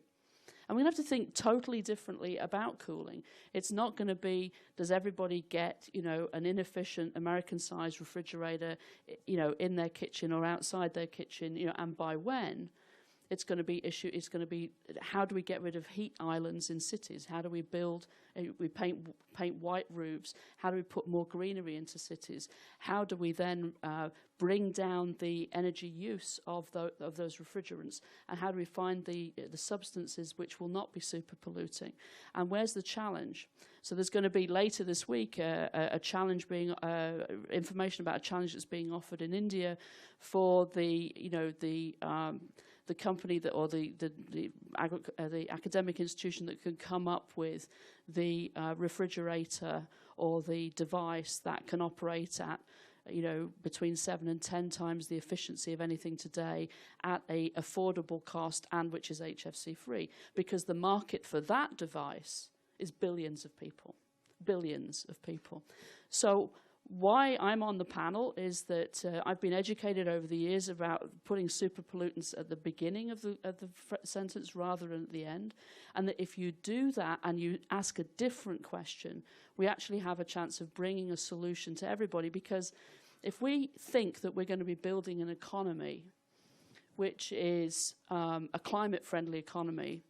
And we're going to have to think totally differently about cooling. It's not going to be, does everybody get, an inefficient American-sized refrigerator, in their kitchen or outside their kitchen, and by when? It's going to be how do we get rid of heat islands in cities? How do we build, we paint white roofs? How do we put more greenery into cities? How do we then bring down the energy use of those refrigerants? And how do we find the substances which will not be super polluting? And where's the challenge? So there's going to be later this week a challenge being, information about a challenge that's being offered in India for the company that, or the academic institution that can come up with the refrigerator or the device that can operate at, between 7 and 10 times the efficiency of anything today at a affordable cost, and which is HFC free, because the market for that device is billions of people. So why I'm on the panel is that I've been educated over the years about putting super pollutants at the beginning of the sentence rather than at the end, and that if you do that and you ask a different question, we actually have a chance of bringing a solution to everybody. Because if we think that we're going to be building an economy which is a climate-friendly economy,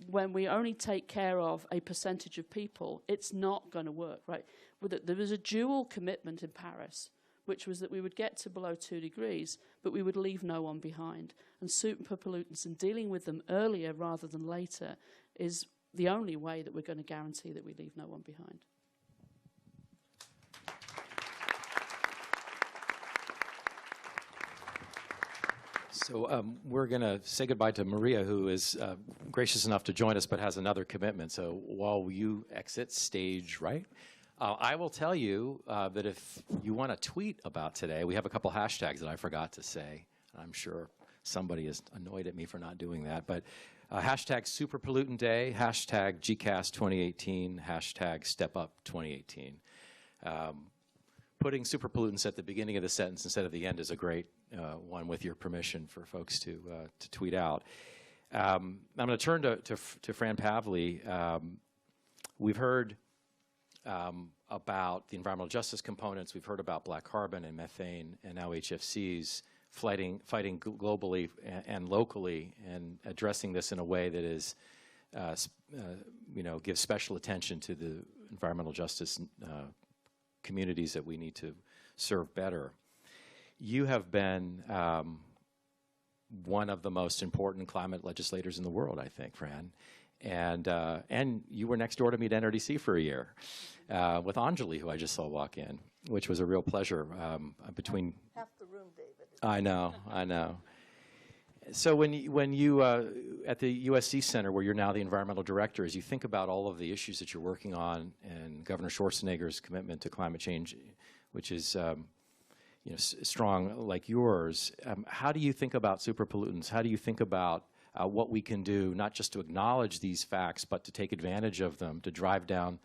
when we only take care of a percentage of people, it's not going to work, right? There was a dual commitment in Paris, which was that we would get to below 2 degrees, but we would leave no one behind. And super pollutants and dealing with them earlier rather than later is the only way that we're going to guarantee that we leave no one behind. So we're going to say goodbye to Maria, who is gracious enough to join us but has another commitment. So while you exit stage right, I will tell you that if you want to tweet about today, we have a couple hashtags that I forgot to say. I'm sure somebody is annoyed at me for not doing that. But hashtag Superpollutant Day, hashtag GCAS 2018, hashtag StepUp 2018. Putting superpollutants at the beginning of the sentence instead of the end is a great one, with your permission, for folks to tweet out. I'm going to turn to Fran Pavley. We've heard about the environmental justice components. We've heard about black carbon and methane, and now HFCs fighting globally and locally, and addressing this in a way that is, gives special attention to the environmental justice communities that we need to serve better. You have been one of the most important climate legislators in the world, I think, Fran. And you were next door to me at NRDC for a year with Anjali, who I just saw walk in, which was a real pleasure. Between half the room, David. I know. So when you at the USC Center, where you're now the environmental director, as you think about all of the issues that you're working on, and Governor Schwarzenegger's commitment to climate change, which is strong like yours, how do you think about superpollutants? How do you think about what we can do, not just to acknowledge these facts, but to take advantage of them, to drive down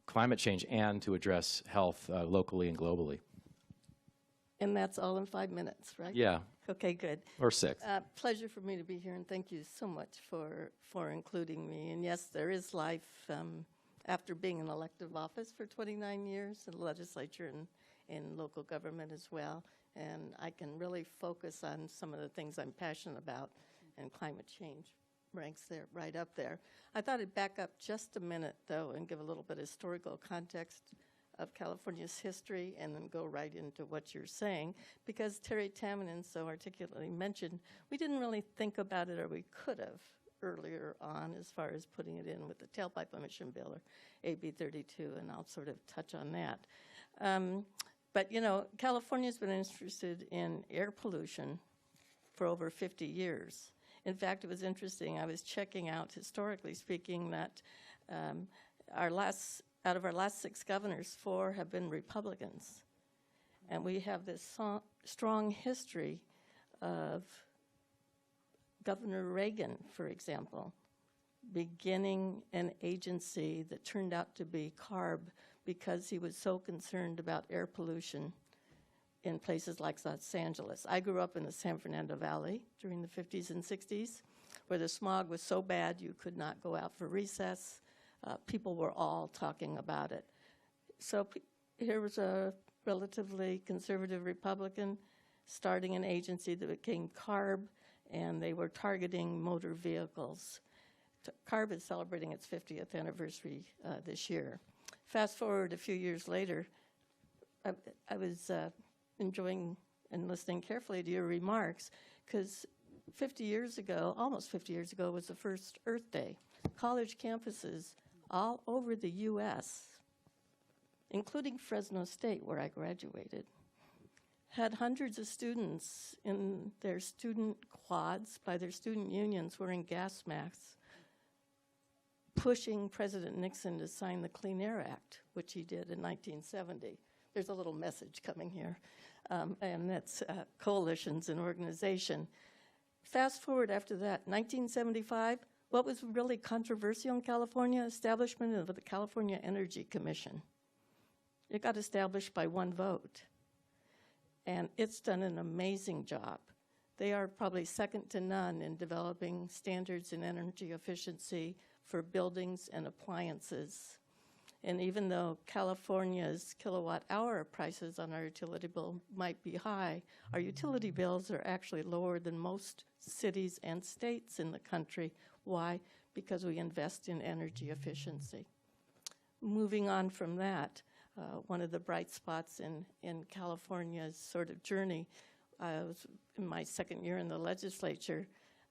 climate change and to address health locally and globally? And that's all in 5 minutes, right? Yeah. Okay, good. Or 6. Pleasure for me to be here, and thank you so much for including me. And yes, there is life after being in elective office for 29 years in the legislature and in local government as well. And I can really focus on some of the things I'm passionate about, and climate change ranks there, right up there. I thought I'd back up just a minute, though, and give a little bit of historical context of California's history, and then go right into what you're saying, because Terry Tamminen so articulately mentioned we didn't really think about it, or we could have earlier on, as far as putting it in with the tailpipe emission bill, or AB 32, and I'll sort of touch on that. But California's been interested in air pollution for over 50 years. In fact, it was interesting. I was checking out, historically speaking, that out of our last 6 governors, 4 have been Republicans. And we have this strong history of Governor Reagan, for example, beginning an agency that turned out to be CARB because he was so concerned about air pollution in places like Los Angeles. I grew up in the San Fernando Valley during the 50s and 60s, where the smog was so bad you could not go out for recess. People were all talking about it. So here was a relatively conservative Republican starting an agency that became CARB, and they were targeting motor vehicles. CARB is celebrating its 50th anniversary this year. Fast forward a few years later, I was enjoying and listening carefully to your remarks, because 50 years ago, almost 50 years ago, was the first Earth Day. College campuses all over the U.S., including Fresno State, where I graduated, had hundreds of students in their student quads by their student unions wearing gas masks, pushing President Nixon to sign the Clean Air Act, which he did in 1970. There's a little message coming here, and that's coalitions and organization. Fast forward after that, 1975, what was really controversial in California? Establishment of the California Energy Commission. It got established by 1 vote, and it's done an amazing job. They are probably second to none in developing standards in energy efficiency for buildings and appliances. And even though California's kilowatt-hour prices on our utility bill might be high, our utility bills are actually lower than most cities and states in the country. Why? Because we invest in energy efficiency. Moving on from that, one of the bright spots in California's sort of journey, I was in my 2nd year in the legislature.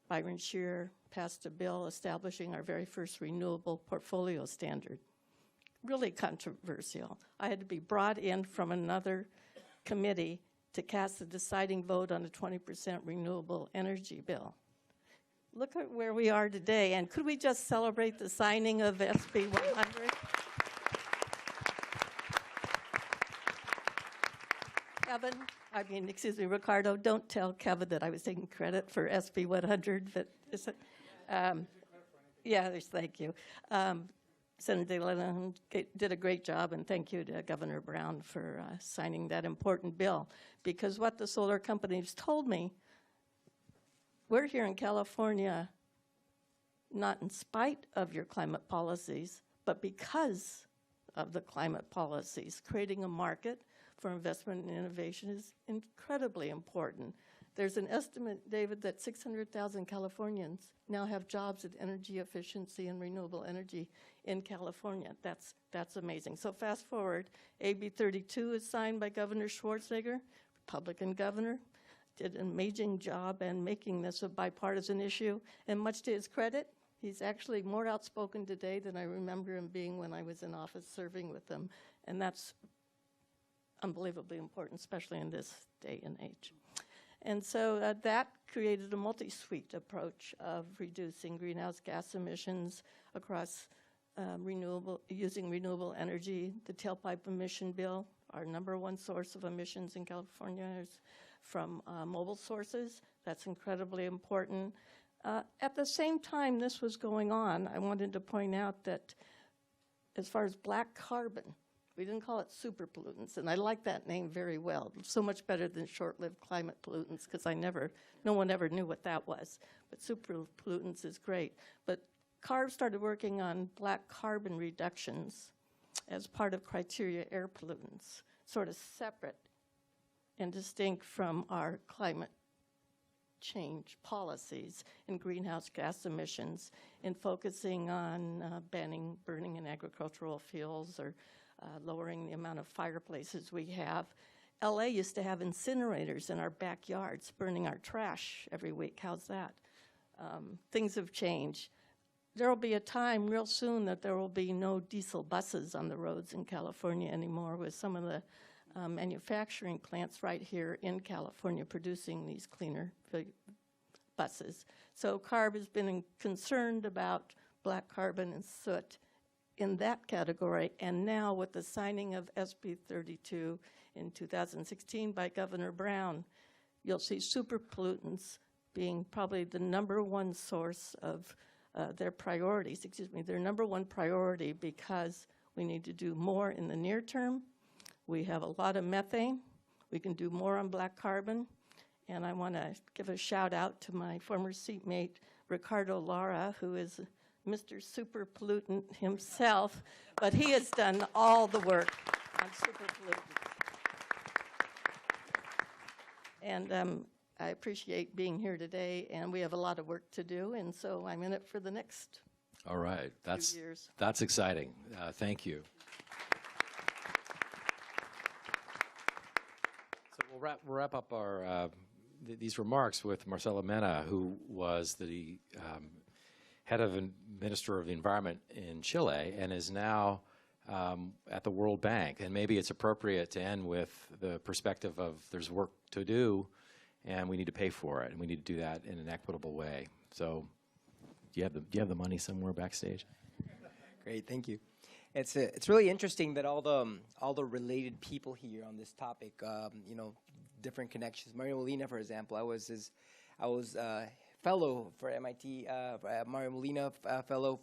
Byron Scheer passed a bill establishing our very first renewable portfolio standard. Really controversial. I had to be brought in from another committee to cast the deciding vote on a 20% renewable energy bill. Look at where we are today, and could we just celebrate the signing of SB 100? Ricardo, don't tell Kevin that I was taking credit for SB 100, but thank you. Senator Lancet did a great job, and thank you to Governor Brown for signing that important bill. Because what the solar companies told me, we're here in California not in spite of your climate policies, but because of the climate policies. Creating a market for investment and innovation is incredibly important. There's an estimate, David, that 600,000 Californians now have jobs in energy efficiency and renewable energy in California. That's amazing. So fast forward, AB 32 is signed by Governor Schwarzenegger, Republican governor, did an amazing job in making this a bipartisan issue. And much to his credit, he's actually more outspoken today than I remember him being when I was in office serving with him. And that's unbelievably important, especially in this day and age. And so that created a multi-suite approach of reducing greenhouse gas emissions across using renewable energy. The tailpipe emission bill, our #1 source of emissions in California, is from mobile sources. That's incredibly important. At the same time this was going on, I wanted to point out that as far as black carbon, we didn't call it superpollutants, and I like that name very well. So much better than short-lived climate pollutants, because no one ever knew what that was. But superpollutants is great. But CARB started working on black carbon reductions as part of criteria air pollutants, sort of separate and distinct from our climate change policies in greenhouse gas emissions, in focusing on banning burning in agricultural fields or lowering the amount of fireplaces we have. LA used to have incinerators in our backyards, burning our trash every week. How's that? Things have changed. There will be a time real soon that there will be no diesel buses on the roads in California anymore, with some of the manufacturing plants right here in California producing these cleaner buses. So CARB has been concerned about black carbon and soot in that category, and now with the signing of SB 32 in 2016 by Governor Brown, you'll see superpollutants being probably the #1 source of their priorities, their #1 priority, because we need to do more in the near term. We have a lot of methane. We can do more on black carbon. And I want to give a shout out to my former seatmate, Ricardo Lara, who is Mr. Superpollutant himself, but he has done all the work on superpollutants. And I appreciate being here today, and we have a lot of work to do, and so I'm in it for the next All right, few years. that's exciting. Thank you. So we'll wrap up our these remarks with Marcela Mena, who was the head of Minister of the Environment in Chile and is now at the World Bank. And maybe it's appropriate to end with the perspective of there's work to do and we need to pay for it, and we need to do that in an equitable way. So do you have the money somewhere backstage? Great, thank you. It's really interesting that all the related people here on this topic, different connections. Mario Molina, for example, I was fellow for MIT, Mario Molina fellow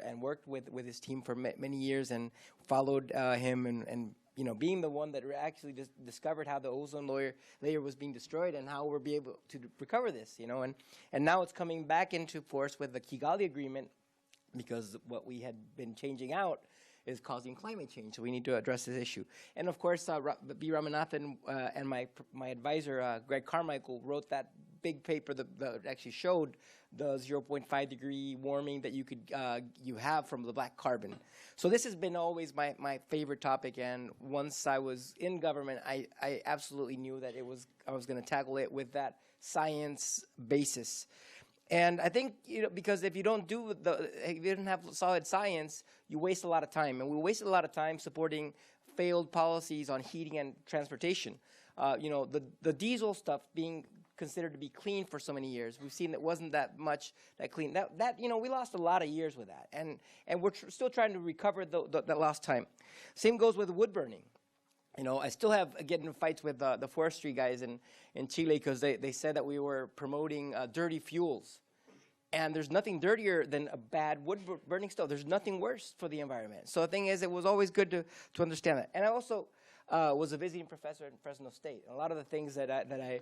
and worked with his team for many years, and followed him and being the one that actually just discovered how the ozone layer was being destroyed and how we'll be able to recover this, and now it's coming back into force with the Kigali Agreement, because what we had been changing out is causing climate change. So we need to address this issue. And of course, B. Ramanathan and my advisor, Greg Carmichael, wrote that big paper that actually showed the 0.5 degree warming that you have from the black carbon. So this has been always my favorite topic, and once I was in government, I absolutely knew that I was going to tackle it with that science basis. And I think, because if you don't have solid science, you waste a lot of time. And we wasted a lot of time supporting failed policies on heating and transportation. the diesel stuff being considered to be clean for so many years. We've seen that wasn't that much that clean. We lost a lot of years with that, and we're still trying to recover that lost time. Same goes with wood burning. I still have getting in fights with the forestry guys in Chile because they said that we were promoting dirty fuels. And there's nothing dirtier than a bad wood burning stove. There's nothing worse for the environment. So the thing is, it was always good to understand that. And I also was a visiting professor in Fresno State. And a lot of the things that I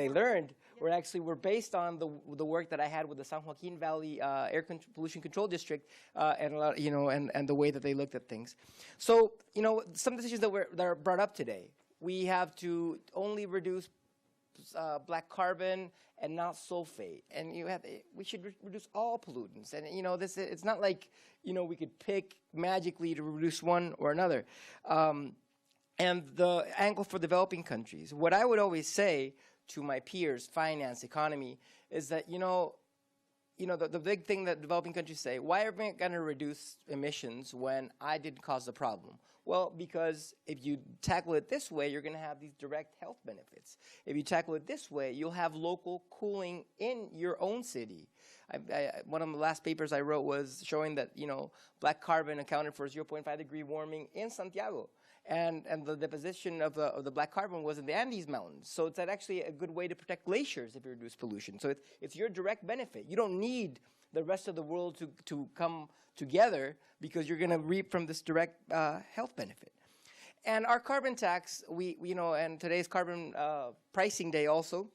learned were based on the work that I had with the San Joaquin Valley Pollution Control District, and a lot, and the way that they looked at things. So some decisions that are brought up today. We have to only reduce black carbon and not sulfate, and we should reduce all pollutants. And it's not like we could pick magically to reduce one or another. And the angle for developing countries, what I would always say to my peers, finance, economy, is that the big thing that developing countries say, why are we going to reduce emissions when I didn't cause the problem? Well, because if you tackle it this way, you're going to have these direct health benefits. If you tackle it this way, you'll have local cooling in your own city. One of the last papers I wrote was showing that, black carbon accounted for 0.5 degree warming in Santiago. And the deposition of the black carbon was in the Andes Mountains. So it's actually a good way to protect glaciers if you reduce pollution. So it's your direct benefit. You don't need the rest of the world to come together because you're going to reap from this direct health benefit. And our carbon tax, and today's carbon pricing day also,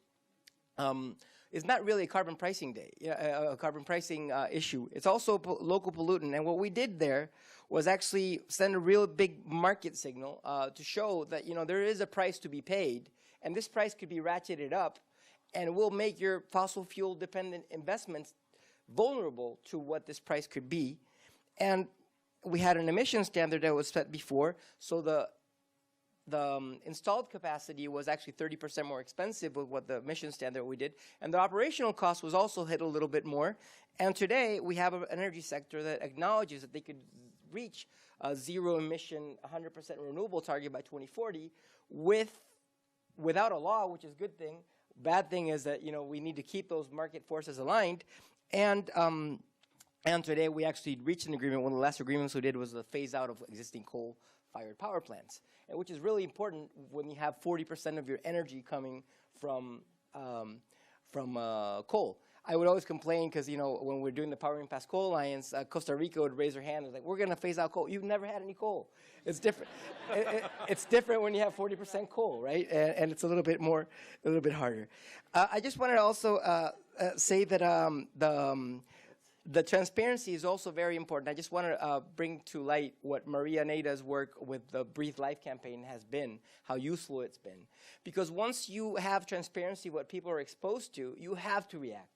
is not really a carbon pricing day, a carbon pricing issue. It's also a local pollutant. And what we did there was actually send a real big market signal to show that there is a price to be paid, and this price could be ratcheted up, and will make your fossil fuel dependent investments vulnerable to what this price could be. And we had an emission standard that was set before, so the installed capacity was actually 30% more expensive with what the emission standard we did, and the operational cost was also hit a little bit more. And today we have an energy sector that acknowledges that they could reach a zero emission, 100% renewable target by 2040 without a law, which is a good thing. Bad thing is that we need to keep those market forces aligned. And today we actually reached an agreement. One of the last agreements we did was the phase out of existing coal-fired power plants, and which is really important when you have 40% of your energy coming from coal. I would always complain because when we're doing the Powering Past Coal Alliance, Costa Rica would raise their hand and like, we're going to phase out coal. You've never had any coal. It's different. It's different when you have 40% coal, right? And it's a little bit harder. I just wanted to also say that the transparency is also very important. I just want to bring to light what Maria Neida's work with the Breathe Life campaign has been, how useful it's been. Because once you have transparency, what people are exposed to, you have to react.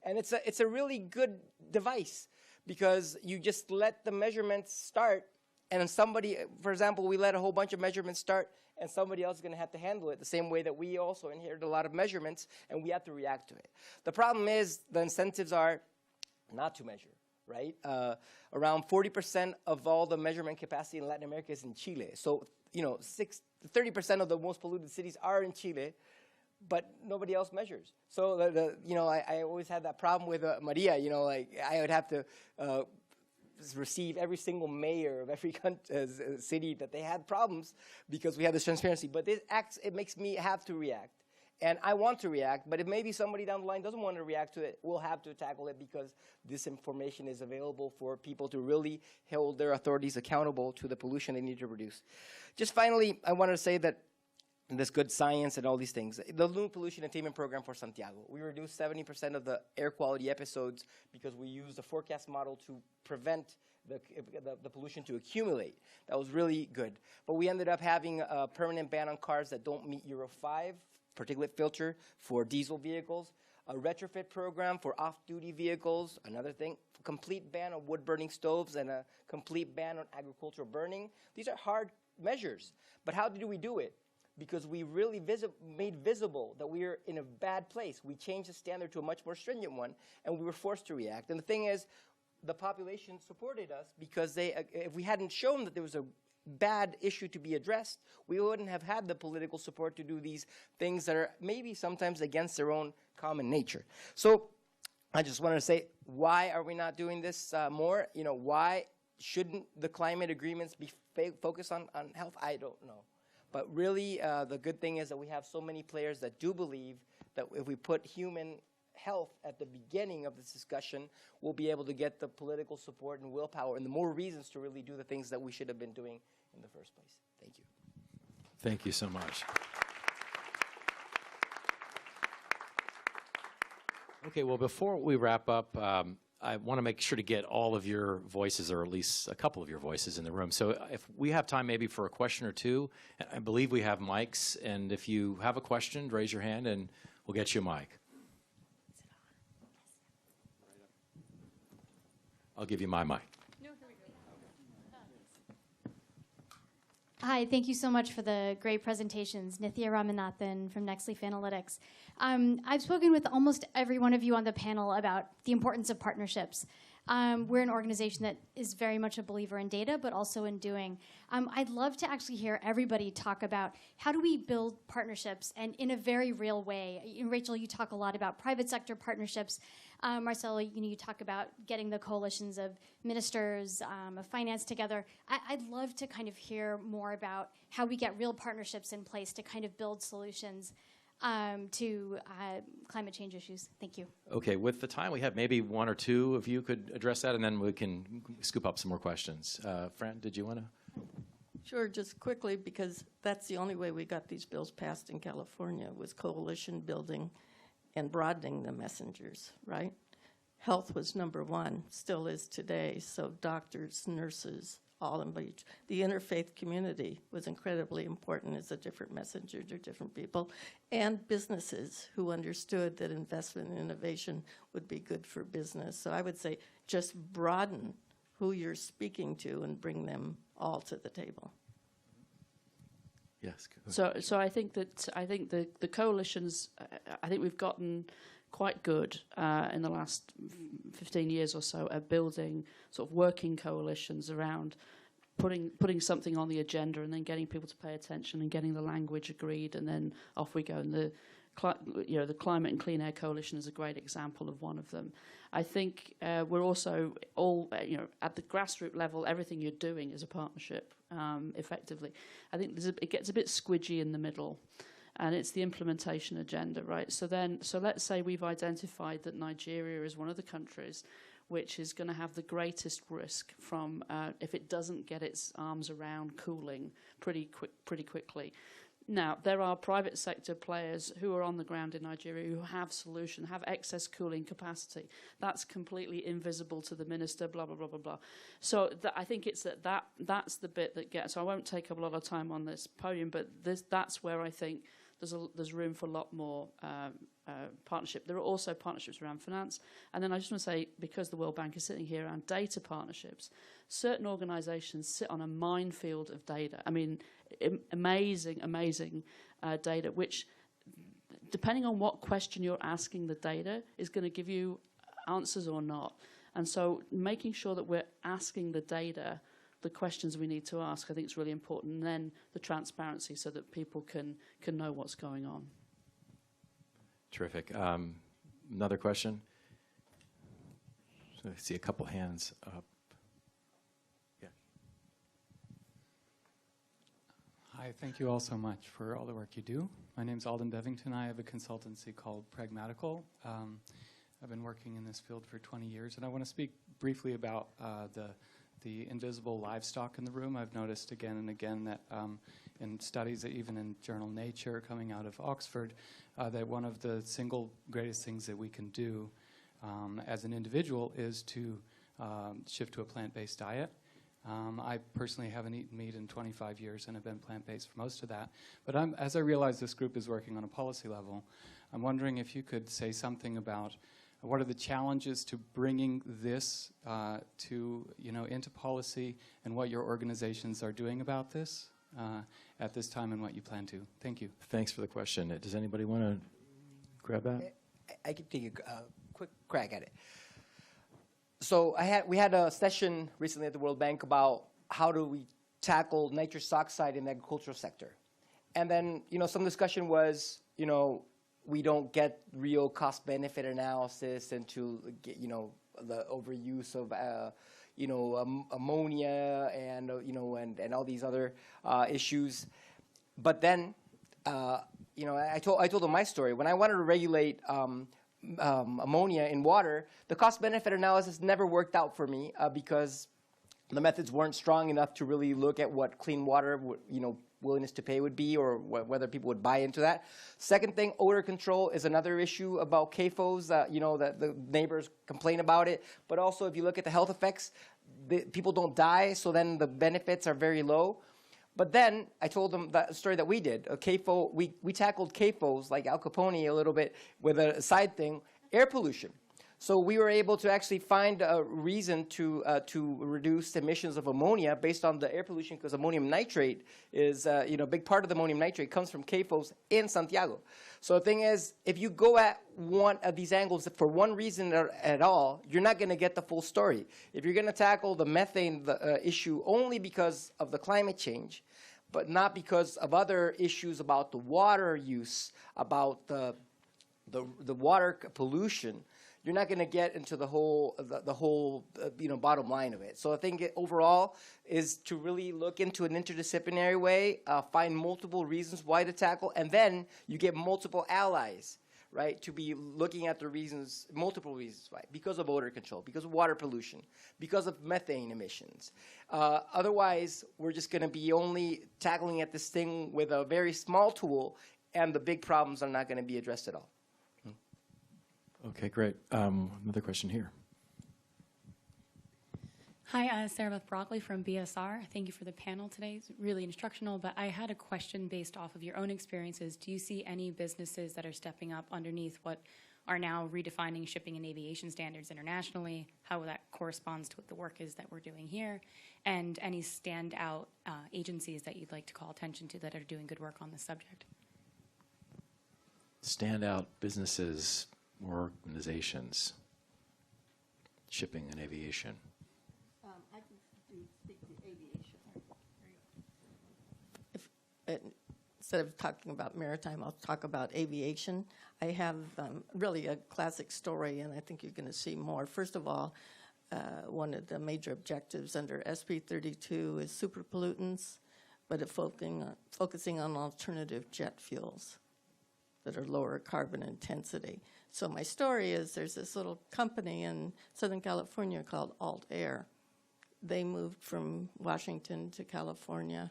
And it's a really good device because you just let the measurements start, and somebody, for example, we let a whole bunch of measurements start, and somebody else is going to have to handle it the same way that we also inherited a lot of measurements, and we have to react to it. The problem is the incentives are not to measure, right? Around 40% of all the measurement capacity in Latin America is in Chile. So, 30% of the most polluted cities are in Chile, but nobody else measures. So, I always had that problem with Maria. I would have to receive every single mayor of every city that they had problems because we had this transparency. But it makes me have to react. And I want to react, but if maybe somebody down the line doesn't want to react to it, we'll have to tackle it because this information is available for people to really hold their authorities accountable to the pollution they need to reduce. Just finally, I wanted to say that this good science and all these things, the Loon Pollution Attainment Program for Santiago, we reduced 70% of the air quality episodes because we used a forecast model to prevent the pollution to accumulate. That was really good. But we ended up having a permanent ban on cars that don't meet Euro 5, particulate filter for diesel vehicles, a retrofit program for off-duty vehicles, another thing, complete ban on wood-burning stoves, and a complete ban on agricultural burning. These are hard measures, but how do we do it? Because we really made visible that we are in a bad place. We changed the standard to a much more stringent one, and we were forced to react. And the thing is, the population supported us because if we hadn't shown that there was a bad issue to be addressed, we wouldn't have had the political support to do these things that are maybe sometimes against their own common nature. So I just wanted to say, why are we not doing this more? You know, why shouldn't the climate agreements be focused on health? I don't know. But really, the good thing is that we have so many players that do believe that if we put human health at the beginning of this discussion, we'll be able to get the political support and willpower and the more reasons to really do the things that we should have been doing in the first place. Thank you. Thank you so much. Okay, well, before we wrap up, I want to make sure to get all of your voices, or at least a couple of your voices in the room. So if we have time maybe for a question or two, I believe we have mics, and if you have a question, raise your hand and we'll get you a mic. I'll give you my mic. Hi, thank you so much for the great presentations. Neira Ramanathan from Nextleaf Analytics. I've spoken with almost every one of you on the panel about the importance of partnerships. We're an organization that is very much a believer in data, but also in doing. I'd love to actually hear everybody talk about how do we build partnerships, and in a very real way. Rachel, you talk a lot about private sector partnerships. Marcelo, you talk about getting the coalitions of ministers, of finance together. I'd love to kind of hear more about how we get real partnerships in place to kind of build solutions to climate change issues. Thank you. Okay, with the time we have, maybe one or two of you could address that, and then we can scoop up some more questions. Fran, did you want to? Sure, just quickly, because that's the only way we got these bills passed in California, was coalition building and broadening the messengers, right? Health was number one, still is today, so doctors, nurses, all engaged. The interfaith community was incredibly important as a different messenger to different people, and businesses who understood that investment and innovation would be good for business. So I would say just broaden who you're speaking to and bring them all to the table. Yes. So I think the coalitions, I think we've gotten quite good in the last 15 years or so at building sort of working coalitions around putting something on the agenda and then getting people to pay attention and getting the language agreed, and then off we go. And the Climate and Clean Air Coalition is a great example of one of them. I think we're also all, at the grassroots level, everything you're doing is a partnership, effectively. I think it gets a bit squidgy in the middle, and it's the implementation agenda, right? So let's say we've identified that Nigeria is one of the countries which is going to have the greatest risk from if it doesn't get its arms around cooling pretty quickly. Now, there are private sector players who are on the ground in Nigeria who have have excess cooling capacity. That's completely invisible to the minister, blah, blah, blah, blah, blah. So I think it's that's the bit that gets, so I won't take up a lot of time on this podium, but that's where I think there's room for a lot more partnership. There are also partnerships around finance. And then I just want to say, because the World Bank is sitting here around data partnerships, certain organizations sit on a minefield of data. I mean, amazing data, which, depending on what question you're asking the data, is going to give you answers or not. And so making sure that we're asking the data the questions we need to ask, I think is really important. And then the transparency so that people can know what's going on. Terrific. Another question? So I see a couple hands up. Yeah. Hi, thank you all so much for all the work you do. My name's Alden Bevington. I have a consultancy called Pragmatical. I've been working in this field for 20 years, and I want to speak briefly about the invisible livestock in the room. I've noticed again and again that in studies, even in journal Nature coming out of Oxford, that one of the single greatest things that we can do as an individual is to shift to a plant-based diet. I personally haven't eaten meat in 25 years and have been plant-based for most of that. But as I realize this group is working on a policy level, I'm wondering if you could say something about what are the challenges to bringing this into policy, and what your organizations are doing about this at this time, and what you plan to. Thank you. Thanks for the question. Does anybody want to grab that? I can take a quick crack at it. So we had a session recently at the World Bank about how do we tackle nitrous oxide in the agricultural sector. And then, some discussion was, we don't get real cost-benefit analysis into, the overuse of, ammonia and, and all these other issues. But then, I told them my story. When I wanted to regulate ammonia in water, the cost-benefit analysis never worked out for me because the methods weren't strong enough to really look at what clean water, willingness to pay would be, or whether people would buy into that. Second thing, odor control is another issue about CAFOs, that the neighbors complain about it. But also, if you look at the health effects, people don't die, so then the benefits are very low. But then I told them that story that we did. CAFO, we tackled CAFOs like Al Capone a little bit with a side thing, air pollution. So we were able to actually find a reason to reduce emissions of ammonia based on the air pollution, because ammonium nitrate is, a big part of the ammonium nitrate comes from CAFOs in Santiago. So the thing is, if you go at one of these angles for one reason at all, you're not going to get the full story. If you're going to tackle the methane issue only because of the climate change, but not because of other issues about the water use, about the water pollution, you're not going to get into the whole bottom line of it. So I think overall is to really look into an interdisciplinary way, find multiple reasons why to tackle, and then you get multiple allies, right, to be looking at the reasons, multiple reasons why, because of odor control, because of water pollution, because of methane emissions. Otherwise, we're just going to be only tackling at this thing with a very small tool, and the big problems are not going to be addressed at all. Okay, great. Another question here. Hi, Sarah Beth Broccoli from BSR. Thank you for the panel today. It's really instructional, but I had a question based off of your own experiences. Do you see any businesses that are stepping up underneath what are now redefining shipping and aviation standards internationally, how that corresponds to what the work is that we're doing here, and any standout agencies that you'd like to call attention to that are doing good work on this subject? Standout businesses or organizations, shipping and aviation. I can speak to aviation. Instead of talking about maritime, I'll talk about aviation. I have really a classic story, and I think you're going to see more. First of all, one of the major objectives under SB 32 is superpollutants, but it's focusing on alternative jet fuels that are lower carbon intensity. So my story is there's this little company in Southern California called Alt Air. They moved from Washington to California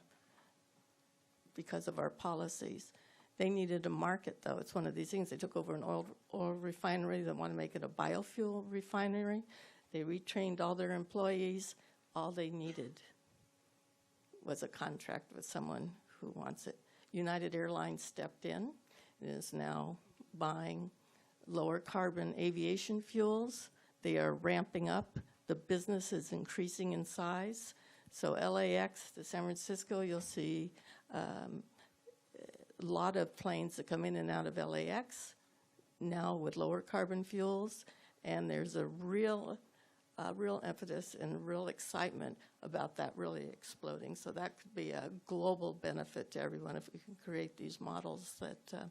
because of our policies. They needed a market, though. It's one of these things. They took over an oil refinery. They want to make it a biofuel refinery. They retrained all their employees. All they needed was a contract with someone who wants it. United Airlines stepped in and is now buying lower carbon aviation fuels. They are ramping up. The business is increasing in size. So LAX to San Francisco, you'll see a lot of planes that come in and out of LAX now with lower carbon fuels. And there's a real emphasis and real excitement about that really exploding. So that could be a global benefit to everyone if we can create these models that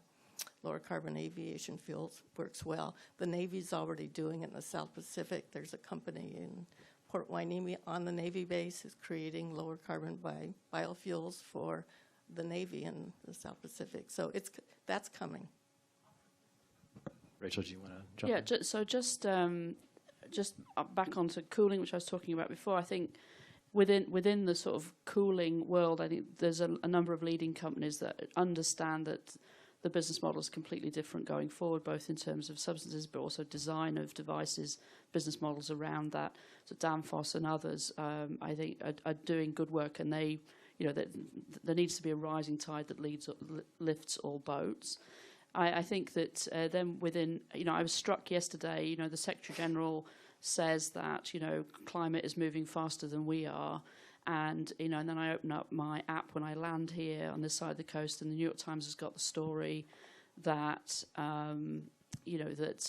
lower carbon aviation fuels works well. The Navy's already doing it in the South Pacific. There's a company in Port Hueneme on the Navy base who's creating lower carbon biofuels for the Navy in the South Pacific. So that's coming. Rachel, do you want to jump in? So just back onto cooling, which I was talking about before. I think within the sort of cooling world, I think there's a number of leading companies that understand that the business model is completely different going forward, both in terms of substances, but also design of devices, business models around that. So Danfoss and others, I think, are doing good work, and they, there needs to be a rising tide that lifts all boats. I think that then within, I was struck yesterday, the Secretary General says that, climate is moving faster than we are. And, and then I open up my app when I land here on this side of the coast, and the New York Times has got the story that you know, that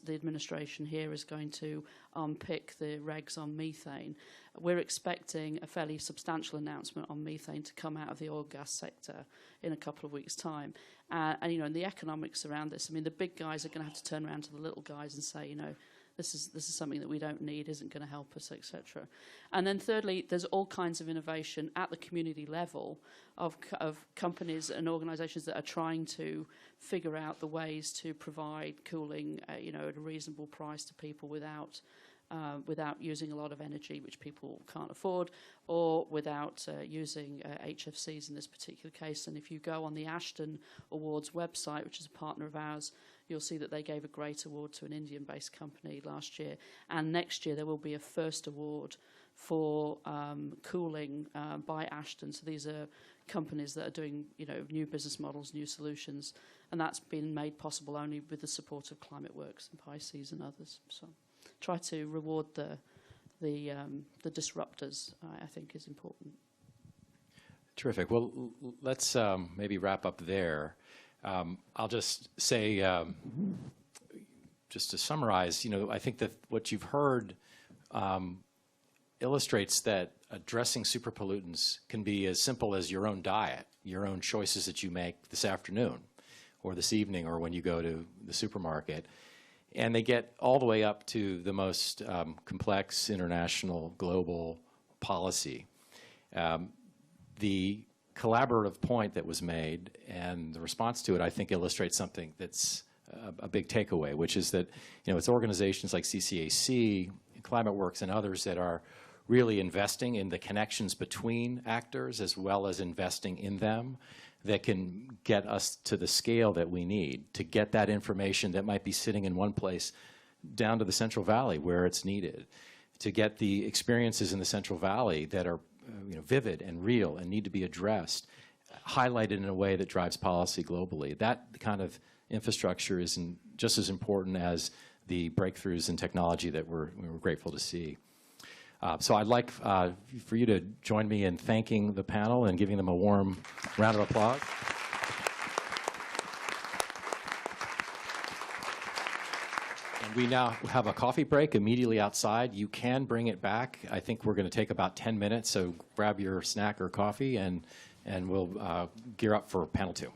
the administration here is going to unpick the regs on methane. We're expecting a fairly substantial announcement on methane to come out of the oil gas sector in a couple of weeks' time. And, you know, and the economics around this, I mean, the big guys are going to have to turn around to the little guys and say, you know, this is something that we don't need, isn't going to help us, etc. And then thirdly, there's all kinds of innovation at the community level of companies and organizations that are trying to figure out the ways to provide cooling, you know, at a reasonable price to people without using a lot of energy, which people can't afford, or without using HFCs in this particular case. And if you go on the Ashton Awards website, which is a partner of ours, you'll see that they gave a great award to an Indian-based company last year. And next year there will be a first award for cooling by Ashton. So these are companies that are doing, you know, new business models, new solutions, and that's been made possible only with the support of Climate Works and Pisces and others. So try to reward the disruptors, I think, is important. Terrific. Well, let's maybe wrap up there. I'll just say, just to summarize, you know, I think that what you've heard illustrates that addressing superpollutants can be as simple as your own diet, your own choices that you make this afternoon or this evening or when you go to the supermarket. And they get all the way up to the most complex international global policy. The collaborative point that was made and the response to it, I think, illustrates something that's a big takeaway, which is that, you know, it's organizations like CCAC, Climate Works, and others that are really investing in the connections between actors as well as investing in them that can get us to the scale that we need to get that information that might be sitting in one place down to the Central Valley where it's needed, to get the experiences in the Central Valley that are you know, vivid and real and need to be addressed, highlighted in a way that drives policy globally. That kind of infrastructure is just as important as the breakthroughs in technology that we're grateful to see. So I'd like for you to join me in thanking the panel and giving them a warm round of applause. And we now have a coffee break immediately outside. You can bring it back. I think we're going to take about 10 minutes, so grab your snack or coffee, and we'll gear up for panel 2.